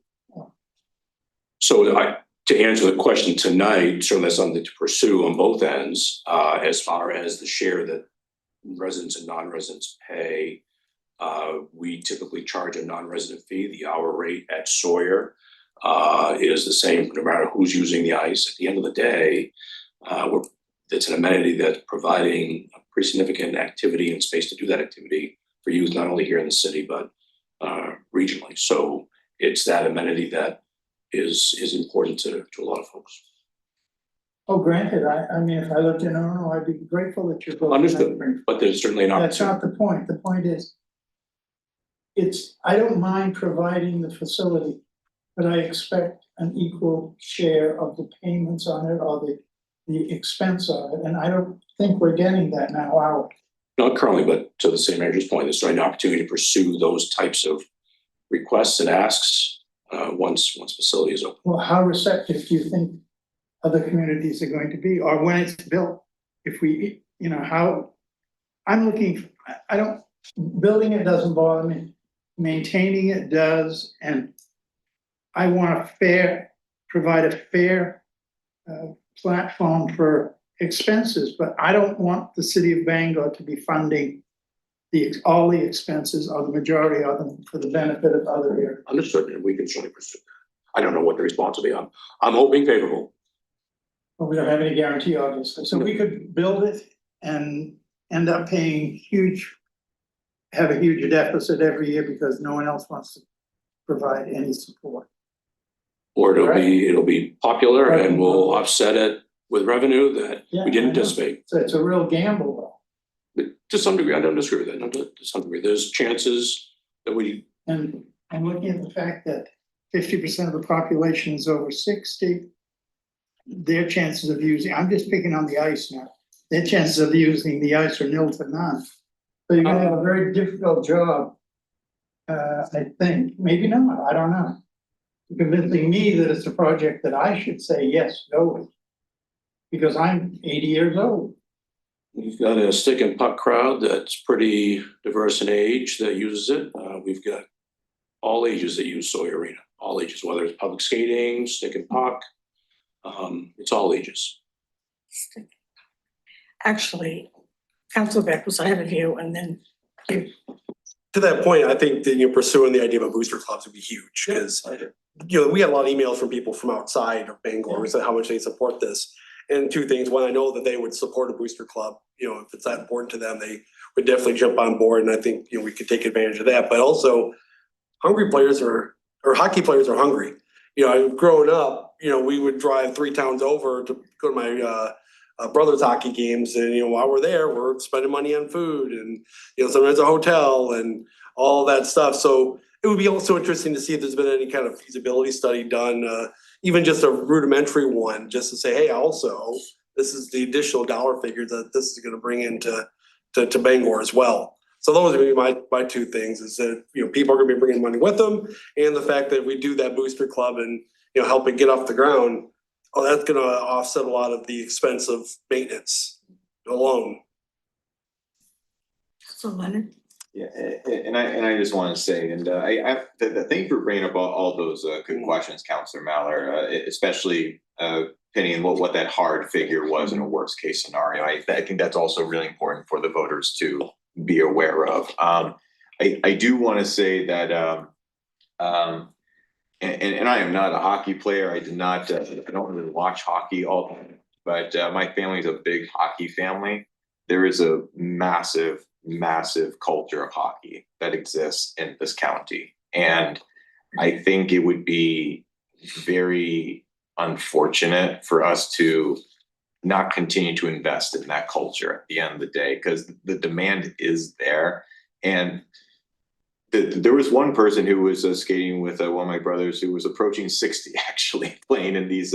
So to answer the question tonight, certainly that's something to pursue on both ends, as far as the share that residents and non-residents pay. We typically charge a non-resident fee. The hour rate at Sawyer is the same no matter who's using the ice. At the end of the day, it's an amenity that's providing a pretty significant activity and space to do that activity for youth, not only here in the city, but regionally. So it's that amenity that is important to a lot of folks. Oh, granted, I mean, if I lived in Orono, I'd be grateful that you're building. Understood. that. But there's certainly an That's opportunity. not the point. The point is, I don't mind providing the facility, but I expect an equal share of the payments on it or the expense of it. And I don't think we're getting that now, are we? Not currently, but to the same manager's point, there's certainly an opportunity to pursue those types of requests and asks once facility is open. Well, how receptive do you think other communities are going to be, or when it's built? If we, how, I'm looking, I don't, building it doesn't bother me, maintaining it does, and I want provide a fair platform for expenses, but I don't want the city of Bangor to be funding all the expenses or the majority of them for the benefit of other areas. Understood, and we can certainly pursue that. I don't know what the response will be. I'm hoping favorable. But we don't have any guarantee, obviously, so we could build it and end up paying have a huge deficit every year because no one else wants to provide any support. Or it'll be popular and we'll offset it with revenue that Yeah, we didn't I know. anticipate. So it's a real gamble, though. But to some degree, I don't disagree with that. No, to some degree, there's chances that And I'm looking at the fact that 50% of the population is over 60. Their chances of using, I'm just picking on the ice now, their chances of using the ice are nil to none. So you're gonna have a very difficult job, I think, maybe not, I don't know. Convincing me that it's a project that I should say, yes, go with. Because I'm 80 years old. We've got a stick and puck crowd that's pretty diverse in age that uses it. We've got all ages that use Sawyer Arena, all ages, whether it's public skating, stick and puck. It's all ages. Actually, Council Beck was ahead of you and then you. To that point, I think that pursuing the idea of booster clubs would be huge, because we had a lot of emails from people from outside of Bangor who said how much they support this. And two things, one, I know that they would support a booster club, if it's that important to them, they would definitely jump on board, and I think, we could take advantage of that, but also hungry players or hockey players are hungry. Growing up, we would drive 3 towns over to go to my brother's hockey games, and while we're there, we're spending money on food and sometimes a hotel and all that stuff. So it would be also interesting to see if there's been any kind of feasibility study done, even just a rudimentary one, just to say, hey, also, this is the additional dollar figure that this is going to bring into to Bangor as well. So those would be my two things, is that people are going to be bringing money with them, and the fact that we do that booster club and help it get off the ground. Oh, that's gonna offset a lot of the expense of maintenance alone. So Leonard? Yeah, and I just want to say, and thank you for bringing up all those good questions, Councillor Mallard, especially pinning what that hard figure was in a worst case scenario. I think that's also really important for the voters to be aware of. I do want to say that and I am not a hockey player. I don't really watch hockey all the time, but my family is a big hockey family. There is a massive culture of hockey that exists in this county. And I think it would be very unfortunate for us to not continue to invest in that culture at the end of the day, because the demand is there. And there was one person who was skating with one of my brothers who was approaching 60, actually playing in these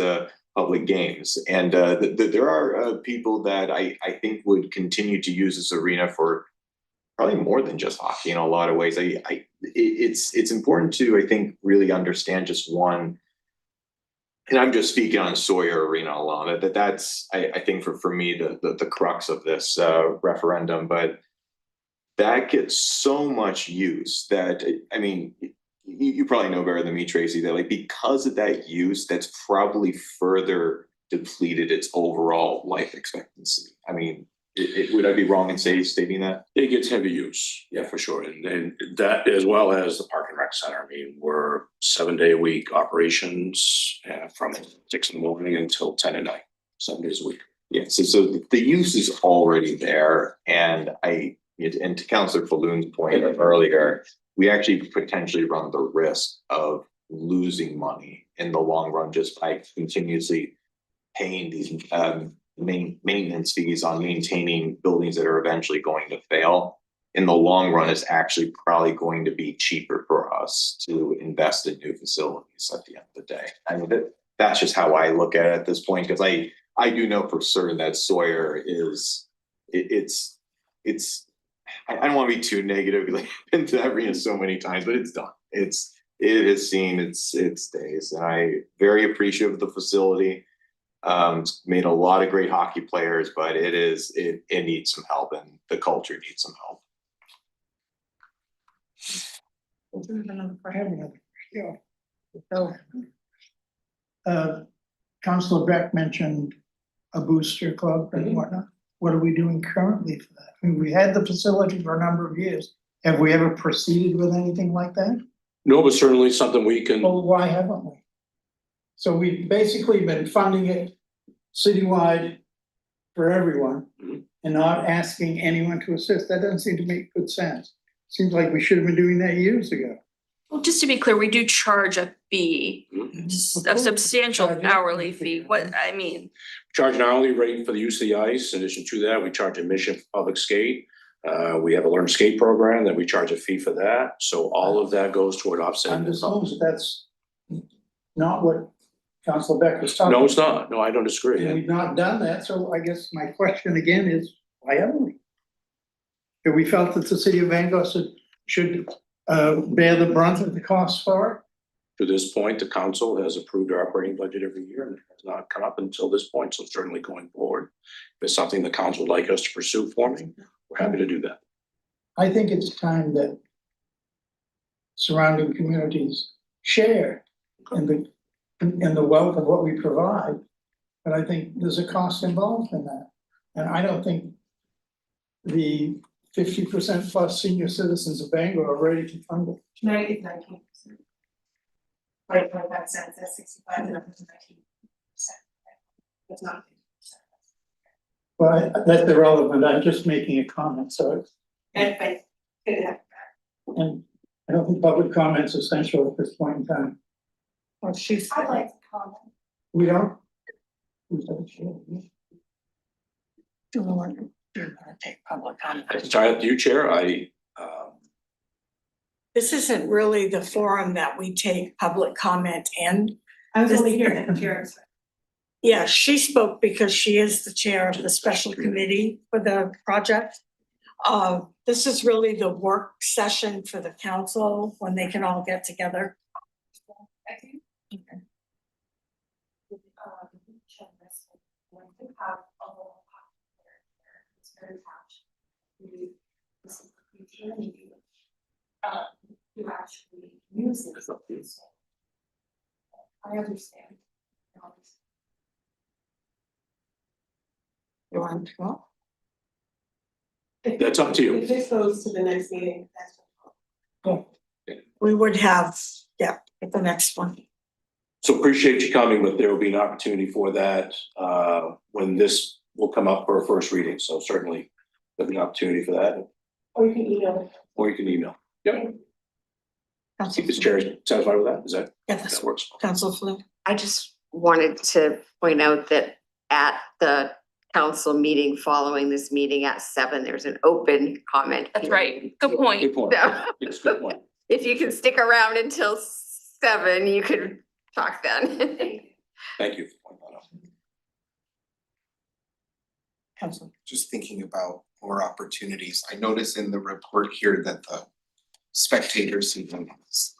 public games. And there are people that I think would continue to use this arena for probably more than just hockey in a lot of ways. It's important to, I think, really understand just one, and I'm just speaking on Sawyer Arena alone, that's I think for me the crux of this referendum. But that gets so much use that, I mean, you probably know better than me, Tracy, that like because of that use, that's probably further depleted its overall life expectancy. I mean, would I be wrong in stating that? It gets heavy use, yeah, for sure. And that, as well as the Park and Rec Center. I mean, we're 7-day-a-week operations from 6 in the morning until 10 at night, 7 days a week. Yeah, so the use is already there. And to Councillor Falloon's point earlier, we actually potentially run the risk of losing money in the long run just by continuously paying these maintenance fees on maintaining buildings that are eventually going to fail. In the long run, it's actually probably going to be cheaper for us to invest in new facilities at the end of the day. I mean, that's just how I look at it at this point, because I do know for certain that Sawyer is, it's, I don't want to be too negative, like, I've been to that arena so many times, but it's done. It has seen its days, and I very appreciative of the facility. It's made a lot of great hockey players, but it needs some help, and the culture needs some help. I have another, yeah. So, Councilor Beck mentioned a booster club and whatnot. What are we doing currently for that? I mean, we had the facility for a number of years. Have we ever proceeded with anything like that? No, but certainly something we can, Well, why haven't we? So we've basically been funding it citywide for everyone and not asking anyone to assist. That doesn't seem to make good sense. Seems like we should have been doing that years ago. Well, just to be clear, we do charge a fee, a substantial Charge an hourly fee. fee. What, I mean, charge an hourly rate for the use of the ice. In addition to that, we charge admission for public skate. We have a learn skate program that we charge a fee for that. So all of that goes toward offsetting I'm the just cost. that's not what Councilor Beck was talking about. No, it's not. No, I don't disagree. And we've not done that, so I guess my question again is, why haven't we? Have we felt that the city of Bangor should bear the brunt of the cost for it? To this point, the council has approved our operating budget every year, and it has not come up until this point. So certainly going forward, if it's something the council would like us to pursue for me, we're happy to do that. I think it's time that surrounding communities share in the wealth of what we provide. But I think there's a cost involved in that. And I don't think the 50% plus senior citizens of Bangor are ready to fund it. 19%. Right, that sense, that's 65 and up to 19%. That's not 50%. Well, that's irrelevant. I'm just making a comment, so. And I And I don't think public comment's essential at this point in time. Well, she's. I'd like to comment. We don't? Do we want to take public comment? It's entirely up to you, Chair. This isn't really the forum that we take public comment in. I was only here at the Yeah, she spoke because she is the chair of the special committee for the project. This is really the work session for the council when they can all get together. You actually use it. I understand. You want to go? That's up to you. If this goes to the next meeting, that's. We would have, yeah, at the next one. So appreciate you coming, but there will be an opportunity for that when this will come up for a first reading. So certainly there'll be an opportunity for that, Or you can email. or you can email. Yep. Keep this chair satisfied with that. Is that, Yeah, that works? Council Flynn. I just wanted to point out that at the council meeting following this meeting at 7, there's an open comment. that's right. Good point. Good point. So, It's a good point. if you can stick around until 7, you could talk then. Thank you for pointing that out. Council. Just thinking about more opportunities. I notice in the report here that the spectators who advanced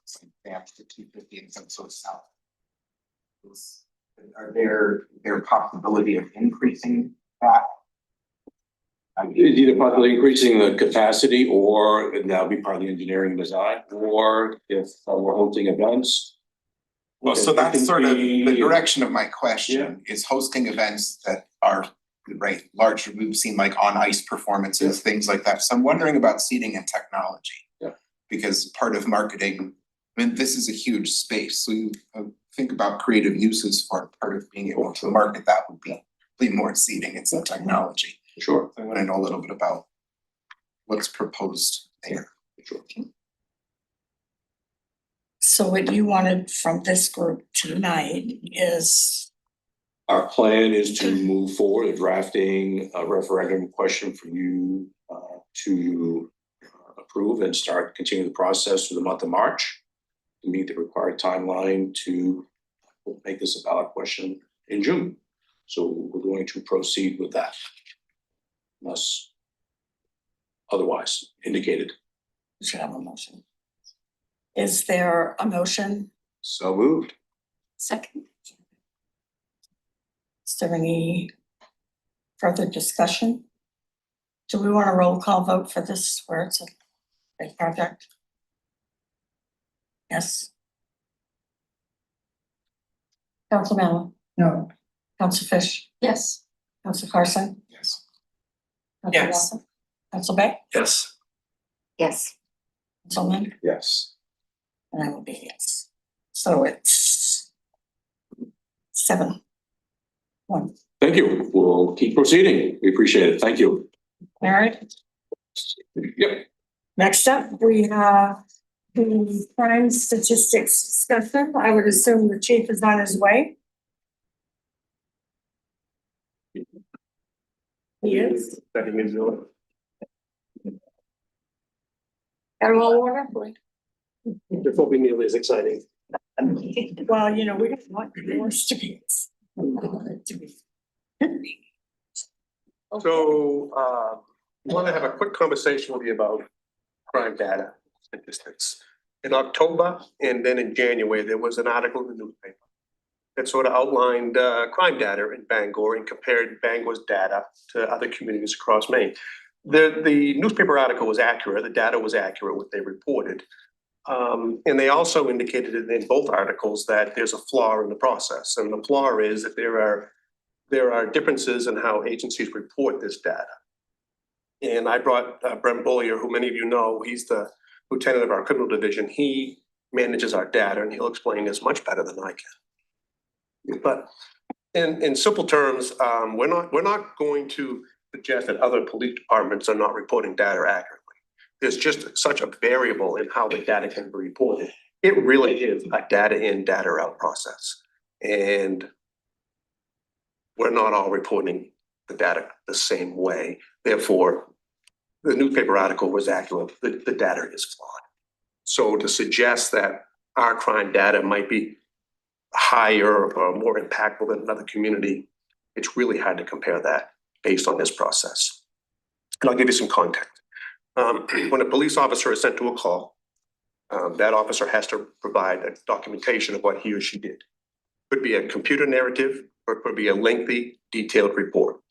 to 250 and so south. Are there possibility of increasing that? It's either partly increasing the capacity, or that'll be part of the engineering design, or if we're hosting events. Well, so it that's can sort of be- the direction of my question, is hosting events that are, right, large, we've seen like on ice performances, things like that. So I'm wondering about seating and technology. Yeah. Because part of marketing, I mean, this is a huge space, so you think about creative uses for it. Part of being able to market that would be more seating and some technology. Sure. I wanna know a little bit about what's proposed there. Sure. So what you wanted from this group tonight is, Our plan is to move forward, drafting a referendum question for you to approve and start continue the process through the month of March to meet the required timeline to make this a ballot question in June. So we're going to proceed with that. Unless otherwise indicated. we should have a motion. Is there a motion? So moved. Second. Is there any further discussion? Do we want a roll call vote for this where it's a big project? Yes. Council Mallon, No, Council Fish, Yes. Council Carson. Yes. Council Yes. Walker, Council Beck, Yes. Yes. Council Lynn, Yes. and I will be yes. So it's 7-1. Thank you. We'll keep proceeding. We appreciate it. Thank you. All right, Yep. next up, we have the crime statistics discussion. I would assume the chief is on his way. He is. Got him all warmed up, boy. This won't be nearly as exciting. Well, you know, we don't want yours to be. So, I want to have a quick conversation with you about crime data statistics. In October and then in January, there was an article in the newspaper that sort of outlined crime data in Bangor and compared Bangor's data to other communities across Maine. The newspaper article was accurate, the data was accurate, what they reported. And they also indicated in both articles that there's a flaw in the process. And the flaw is that there are differences in how agencies report this data. And I brought Brent Bullier, who many of you know, he's the lieutenant of our criminal division. He manages our data and he'll explain this much better than I can. But in simple terms, we're not going to suggest that other police departments are not reporting data accurately. There's just such a variable in how the data can be reported. It really is a data in, data out process. And we're not all reporting the data the same way. Therefore, the newspaper article was accurate, the data is flawed. So to suggest that our crime data might be higher or more impactful than another community, it's really hard to compare that based on this process. And I'll give you some context. When a police officer is sent to a call, that officer has to provide a documentation of what he or she did. Could be a computer narrative, or it could be a lengthy, detailed report.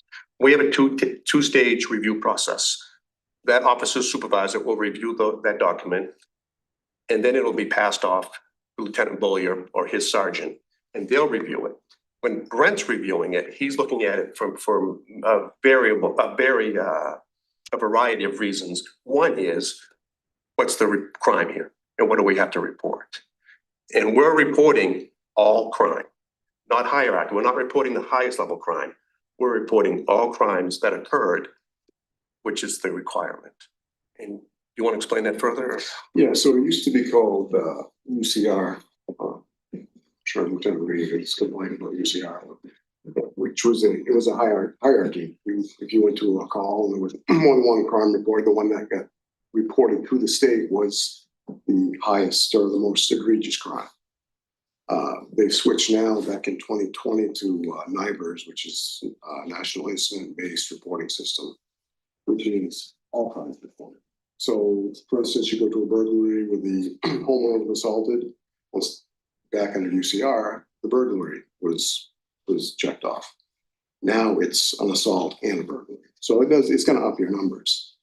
We have a two-stage review process. That officer's supervisor will review that document, and then it'll be passed off to Lieutenant Bullier or his sergeant, and they'll review it. When Brent's reviewing it, he's looking at it from a variety of reasons. One is, what's the crime here, and what do we have to report? And we're reporting all crime, not hierarchy. We're not reporting the highest level crime. We're reporting all crimes that occurred, which is the requirement. And you want to explain that further? Yeah, so it used to be called UCR. Sure, Lieutenant Reed is complaining about UCR, which was it was a hierarchy. If you went to a call and there was more than one crime report, the one that got reported to the state was the highest or the most egregious crime. They switched now back in 2020 to NIBRS, which is a National Incident-Based Reporting System, which is all kinds of reporting. So, for instance, you go to a burglary where the homeowner was assaulted. Once back under UCR, the burglary was checked off. Now it's an assault and a burglary. So it's going to up your numbers,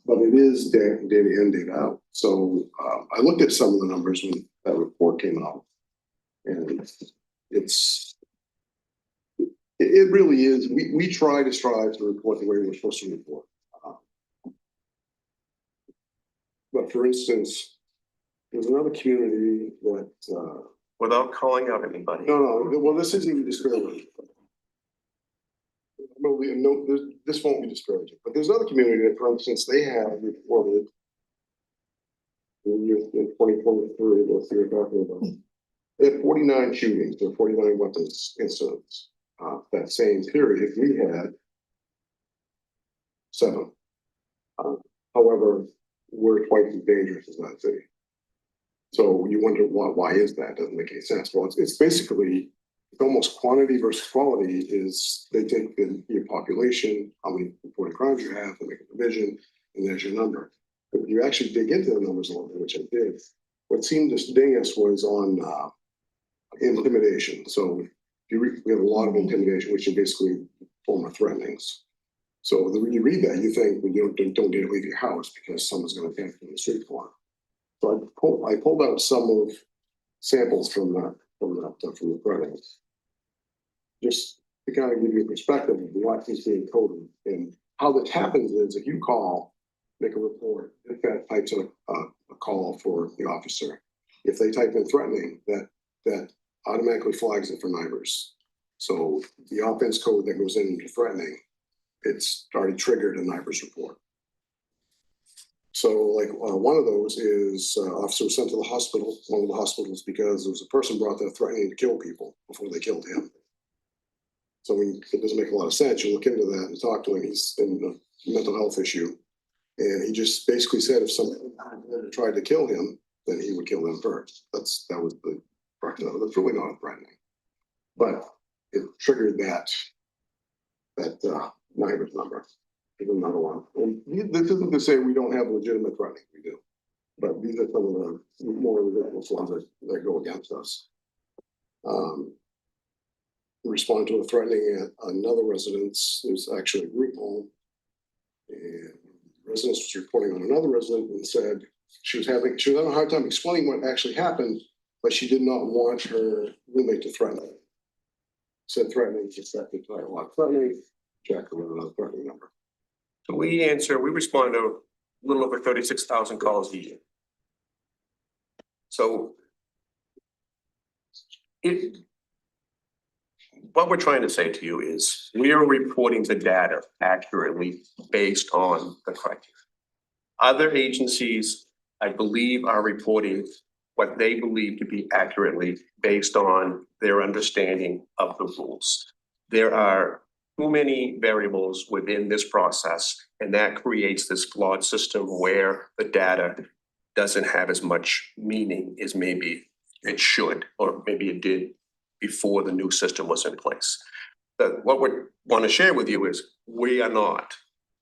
but it is data in, data out. So I looked at some of the numbers when that report came out, and it really is. We try to strive to report the way we're supposed to report. But for instance, there's another community that Without calling out anybody. no, well, this isn't even disparaging. No, this won't be disparaging, but there's another community that, for instance, they have reported in 2023, what you're talking about. They had 49 shootings, or 49 weapons incidents. That same period, we had 7. However, we're twice as dangerous as that city. So you wonder why is that? Doesn't make any sense. Well, it's basically, it's almost quantity versus quality. Is they take your population, how many reported crimes you have, they make a division, and there's your number. But if you actually dig into the numbers a little bit, which I did, what seemed to sting us was on intimidation. So we have a lot of intimidation, which are basically former threatenings. So when you read that, you think, well, you don't need to leave your house because someone's going to attack you in the street corner. So I pulled out some of samples from the threatenings, just to kind of give you a perspective of what is being coded. And how this happens is if you call, make a report, if that types a call for the officer, if they type in threatening, that automatically flags it for NIBRS. So the offense code that goes into threatening, it's already triggered a NIBRS report. So like one of those is officer was sent to the hospital, one of the hospitals, because there was a person brought there threatening to kill people before they killed him. So it doesn't make a lot of sense. You look into that and talk to him. He's in a mental health issue. And he just basically said if someone tried to kill him, then he would kill them first. That was the crux of it. That's really not threatening. But it triggered that NIBRS number. Is another one. And this isn't to say we don't have legitimate threatening, we do. But these are some of the more ridiculous ones that go against us. We responded to a threatening at another residence. There's actually a group home. And the residence was reporting on another resident and said she was having a hard time explaining what actually happened, but she did not want her roommate to threaten her. Said threatening, suspected title lock threatening, check with another threatening number. So we respond to a little over 36,000 calls a year. So what we're trying to say to you is we are reporting the data accurately based on the criteria. Other agencies, I believe, are reporting what they believe to be accurately based on their understanding of the rules. There are too many variables within this process, and that creates this flawed system where the data doesn't have as much meaning as maybe it should, or maybe it did before the new system was in place. But what we want to share with you is we are not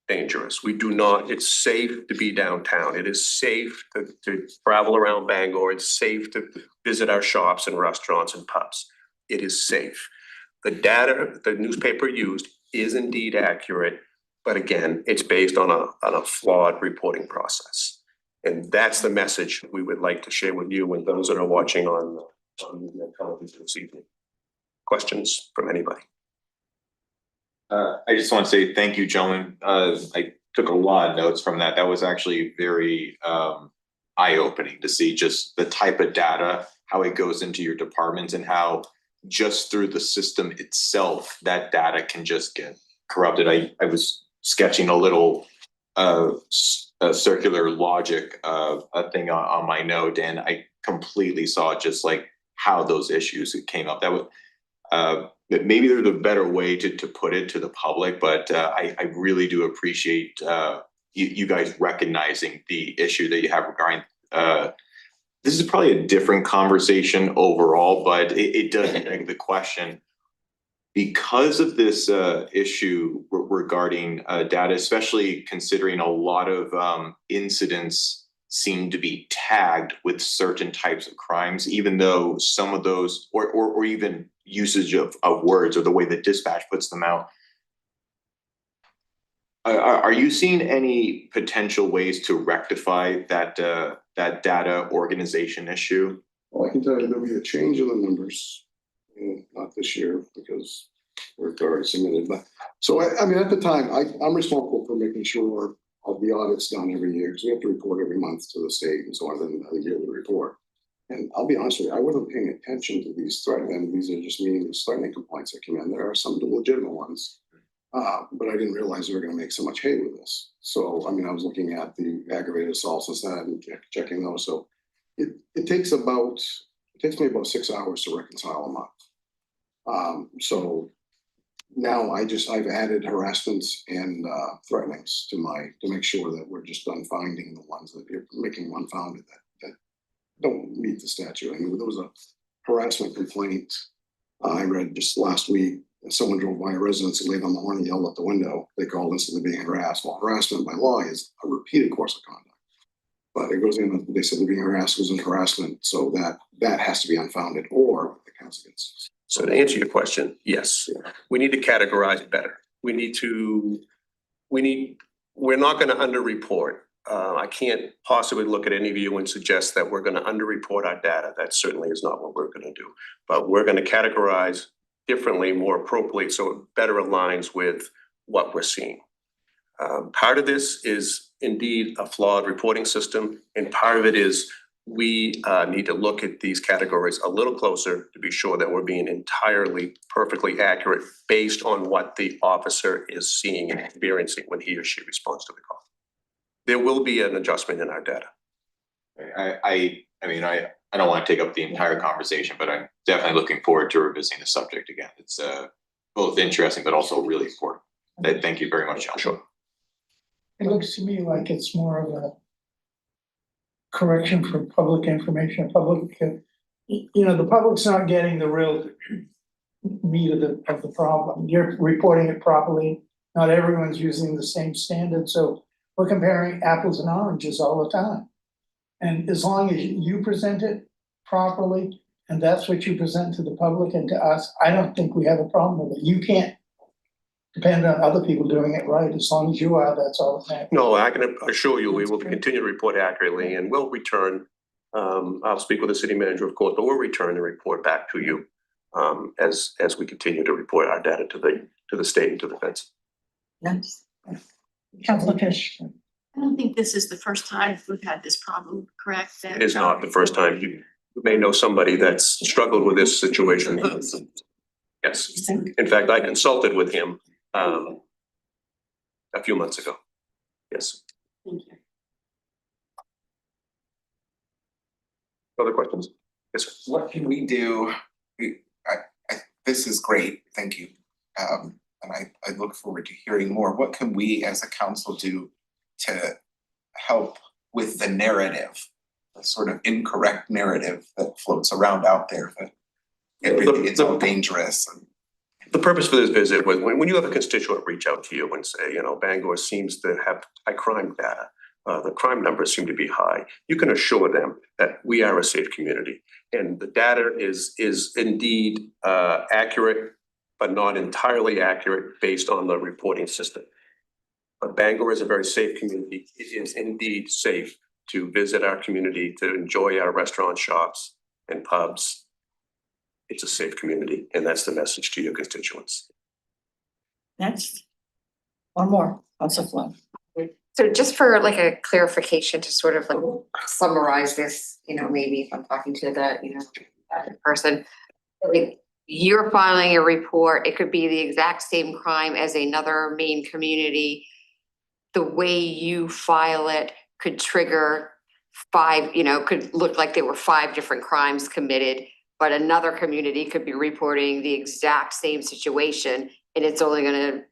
dangerous. We do not, it's safe to be downtown. It is safe to travel around Bangor. It's safe to visit our shops and restaurants and pubs. It is safe. The data the newspaper used is indeed accurate, but again, it's based on a flawed reporting process. And that's the message we would like to share with you and those that are watching on the television this evening. Questions from anybody? I just want to say thank you, gentlemen. I took a lot of notes from that. That was actually very eye-opening to see just the type of data, how it goes into your departments, and how just through the system itself, that data can just get corrupted. I was sketching a little circular logic a thing on my note, and I completely saw just like how those issues came up. That was maybe there's a better way to put it to the public, but I really do appreciate you guys recognizing the issue that you have regarding this is probably a different conversation overall, but it does beg the question, because of this issue regarding data, especially considering a lot of incidents seem to be tagged with certain types of crimes, even though some of those, or even usage of words or the way that dispatch puts them out. Are you seeing any potential ways to rectify that data organization issue? Well, I can tell you there'll be a change in the numbers, not this year because we're already submitted. But so I mean, at the time, I'm responsible for making sure all the audits done every year because we have to report every month to the state and so on. Then I yearly report. And I'll be honest with you, I wasn't paying attention to these threatening. These are just meaningless threatening complaints that come in. There are some legitimate ones. But I didn't realize they were gonna make so much hay with this. So, I mean, I was looking at the aggravated assaults and stuff and checking those, so it takes me about 6 hours to reconcile a month. So now I've added harassments and threatenings to make sure that we're just done finding the ones that you're making unfounded that don't meet the statute. I mean, there was a harassment complaint I read just last week. Someone drove by a residence and laid on the horn and yelled out the window. They called instead of being harassed. Well, harassment by law is a repeated course of conduct. But it goes in, they said they're being harassed was in harassment, so that has to be unfounded or the council gets. So to answer your question, yes, we need to categorize better. We're not gonna underreport. I can't possibly look at any of you and suggest that we're gonna underreport our data. That certainly is not what we're gonna do. But we're gonna categorize differently, more appropriately, so it better aligns with what we're seeing. Part of this is indeed a flawed reporting system, and part of it is we need to look at these categories a little closer to be sure that we're being entirely perfectly accurate based on what the officer is seeing and experiencing when he or she responds to the call. There will be an adjustment in our data. I mean, I don't want to take up the entire conversation, but I'm definitely looking forward to revisiting the subject again. It's both interesting, but also really important. Thank you very much, John. Sure. It looks to me like it's more of a correction for public information, the public's not getting the real meat of the problem. You're reporting it properly. Not everyone's using the same standard, so we're comparing apples and oranges all the time. And as long as you present it properly, and that's what you present to the public and to us, I don't think we have a problem with it. You can't depend on other people doing it right. As long as you are, that's all that matters. No, I can assure you, we will continue to report accurately and we'll return. I'll speak with the city manager, of course, but we'll return the report back to you as we continue to report our data to the state and to the feds. Yes. Councilor Fish. I don't think this is the first time we've had this problem, correct? It is not the first time. You may know somebody that's struggled with this situation. Yes, in fact, I consulted with him a few months ago. Yes. Thank you. Other questions? Yes, sir. What can we do? This is great, thank you. And I look forward to hearing more. What can we as a council do to help with the narrative, the sort of incorrect narrative that floats around out there that it's all dangerous? The purpose for this visit was when you have a constituent reach out to you and say, Bangor seems to have high crime data, the crime numbers seem to be high, you can assure them that we are a safe community. And the data is indeed accurate, but not entirely accurate based on the reporting system. But Bangor is a very safe community. It is indeed safe to visit our community, to enjoy our restaurant shops and pubs. It's a safe community, and that's the message to your constituents. Next. One more, Councilor Flood. So just for like a clarification to sort of like summarize this, maybe if I'm talking to the, person. Like you're filing a report, it could be the exact same crime as another main community. The way you file it could trigger could look like there were 5 different crimes committed, but another community could be reporting the exact same situation and it's only gonna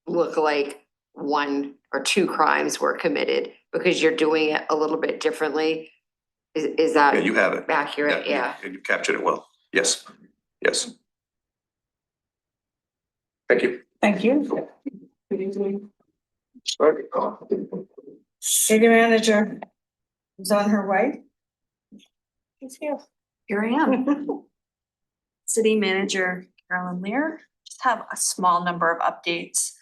look like 1 or 2 crimes were committed because you're doing it a little bit differently. Is that Yeah, you have it. accurate? Yeah. You captured it well. Yes, yes. Thank you. Thank you. City manager is on her way. She's here. Here I am. City Manager Carolyn Lear, just have a small number of updates.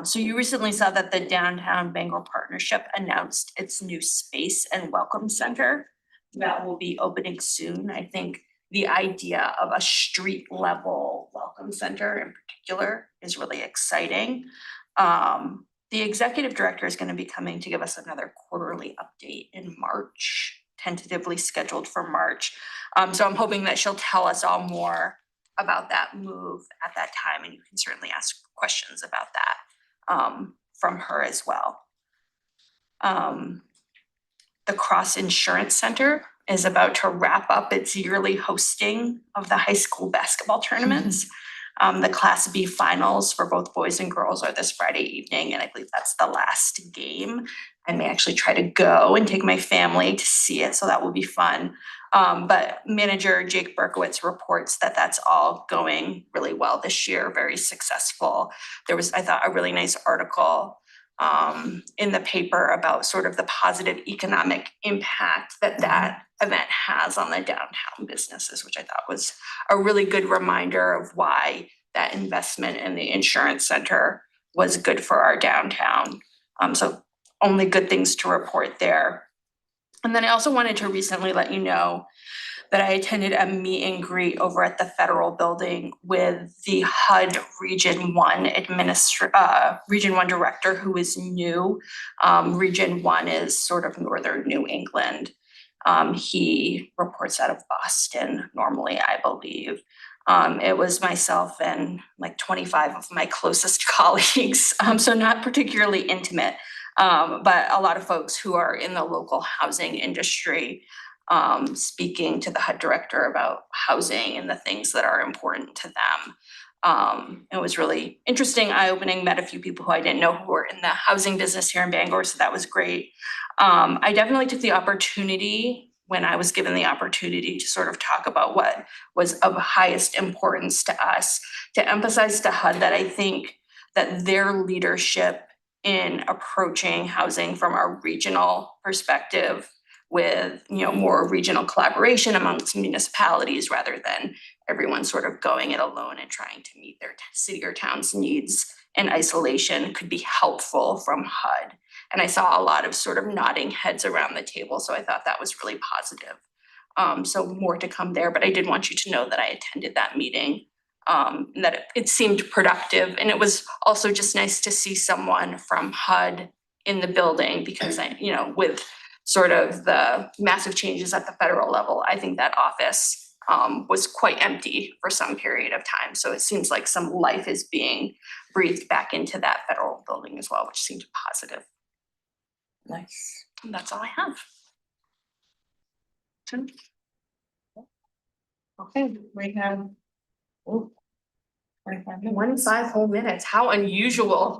So you recently saw that the Downtown Bangor Partnership announced its new space and welcome center. That will be opening soon. I think the idea of a street level welcome center in particular is really exciting. The executive director is going to be coming to give us another quarterly update in March, tentatively scheduled for March. So I'm hoping that she'll tell us all more about that move at that time, and you can certainly ask questions about that from her as well. The Cross Insurance Center is about to wrap up its yearly hosting of the high school basketball tournaments. The Class B finals for both boys and girls are this Friday evening, and I believe that's the last game. I may actually try to go and take my family to see it, so that will be fun. But manager Jake Berkowitz reports that that's all going really well this year, very successful. There was, I thought, a really nice article in the paper about sort of the positive economic impact that that event has on the downtown businesses, which I thought was a really good reminder of why that investment in the insurance center was good for our downtown. So only good things to report there. And then I also wanted to recently let you know that I attended a meet and greet over at the Federal Building with the HUD Region 1 Region 1 director who is new. Region 1 is sort of northern New England. He reports out of Boston normally, I believe. It was myself and like 25 of my closest colleagues, so not particularly intimate, but a lot of folks who are in the local housing industry, speaking to the HUD director about housing and the things that are important to them. It was really interesting, eye-opening, met a few people who I didn't know who were in the housing business here in Bangor, so that was great. I definitely took the opportunity, when I was given the opportunity to sort of talk about what was of highest importance to us, to emphasize to HUD that I think that their leadership in approaching housing from a regional perspective with, you know, more regional collaboration amongst municipalities rather than everyone sort of going it alone and trying to meet their city or town's needs in isolation could be helpful from HUD. And I saw a lot of sort of nodding heads around the table, so I thought that was really positive. So more to come there, but I did want you to know that I attended that meeting, and that it seemed productive. And it was also just nice to see someone from HUD in the building because you know, with sort of the massive changes at the federal level, I think that office was quite empty for some period of time. So it seems like some life is being breathed back into that federal building as well, which seemed positive. Nice. And that's all I have. Okay, we have. 25 minutes. 1 5 whole minutes, how unusual.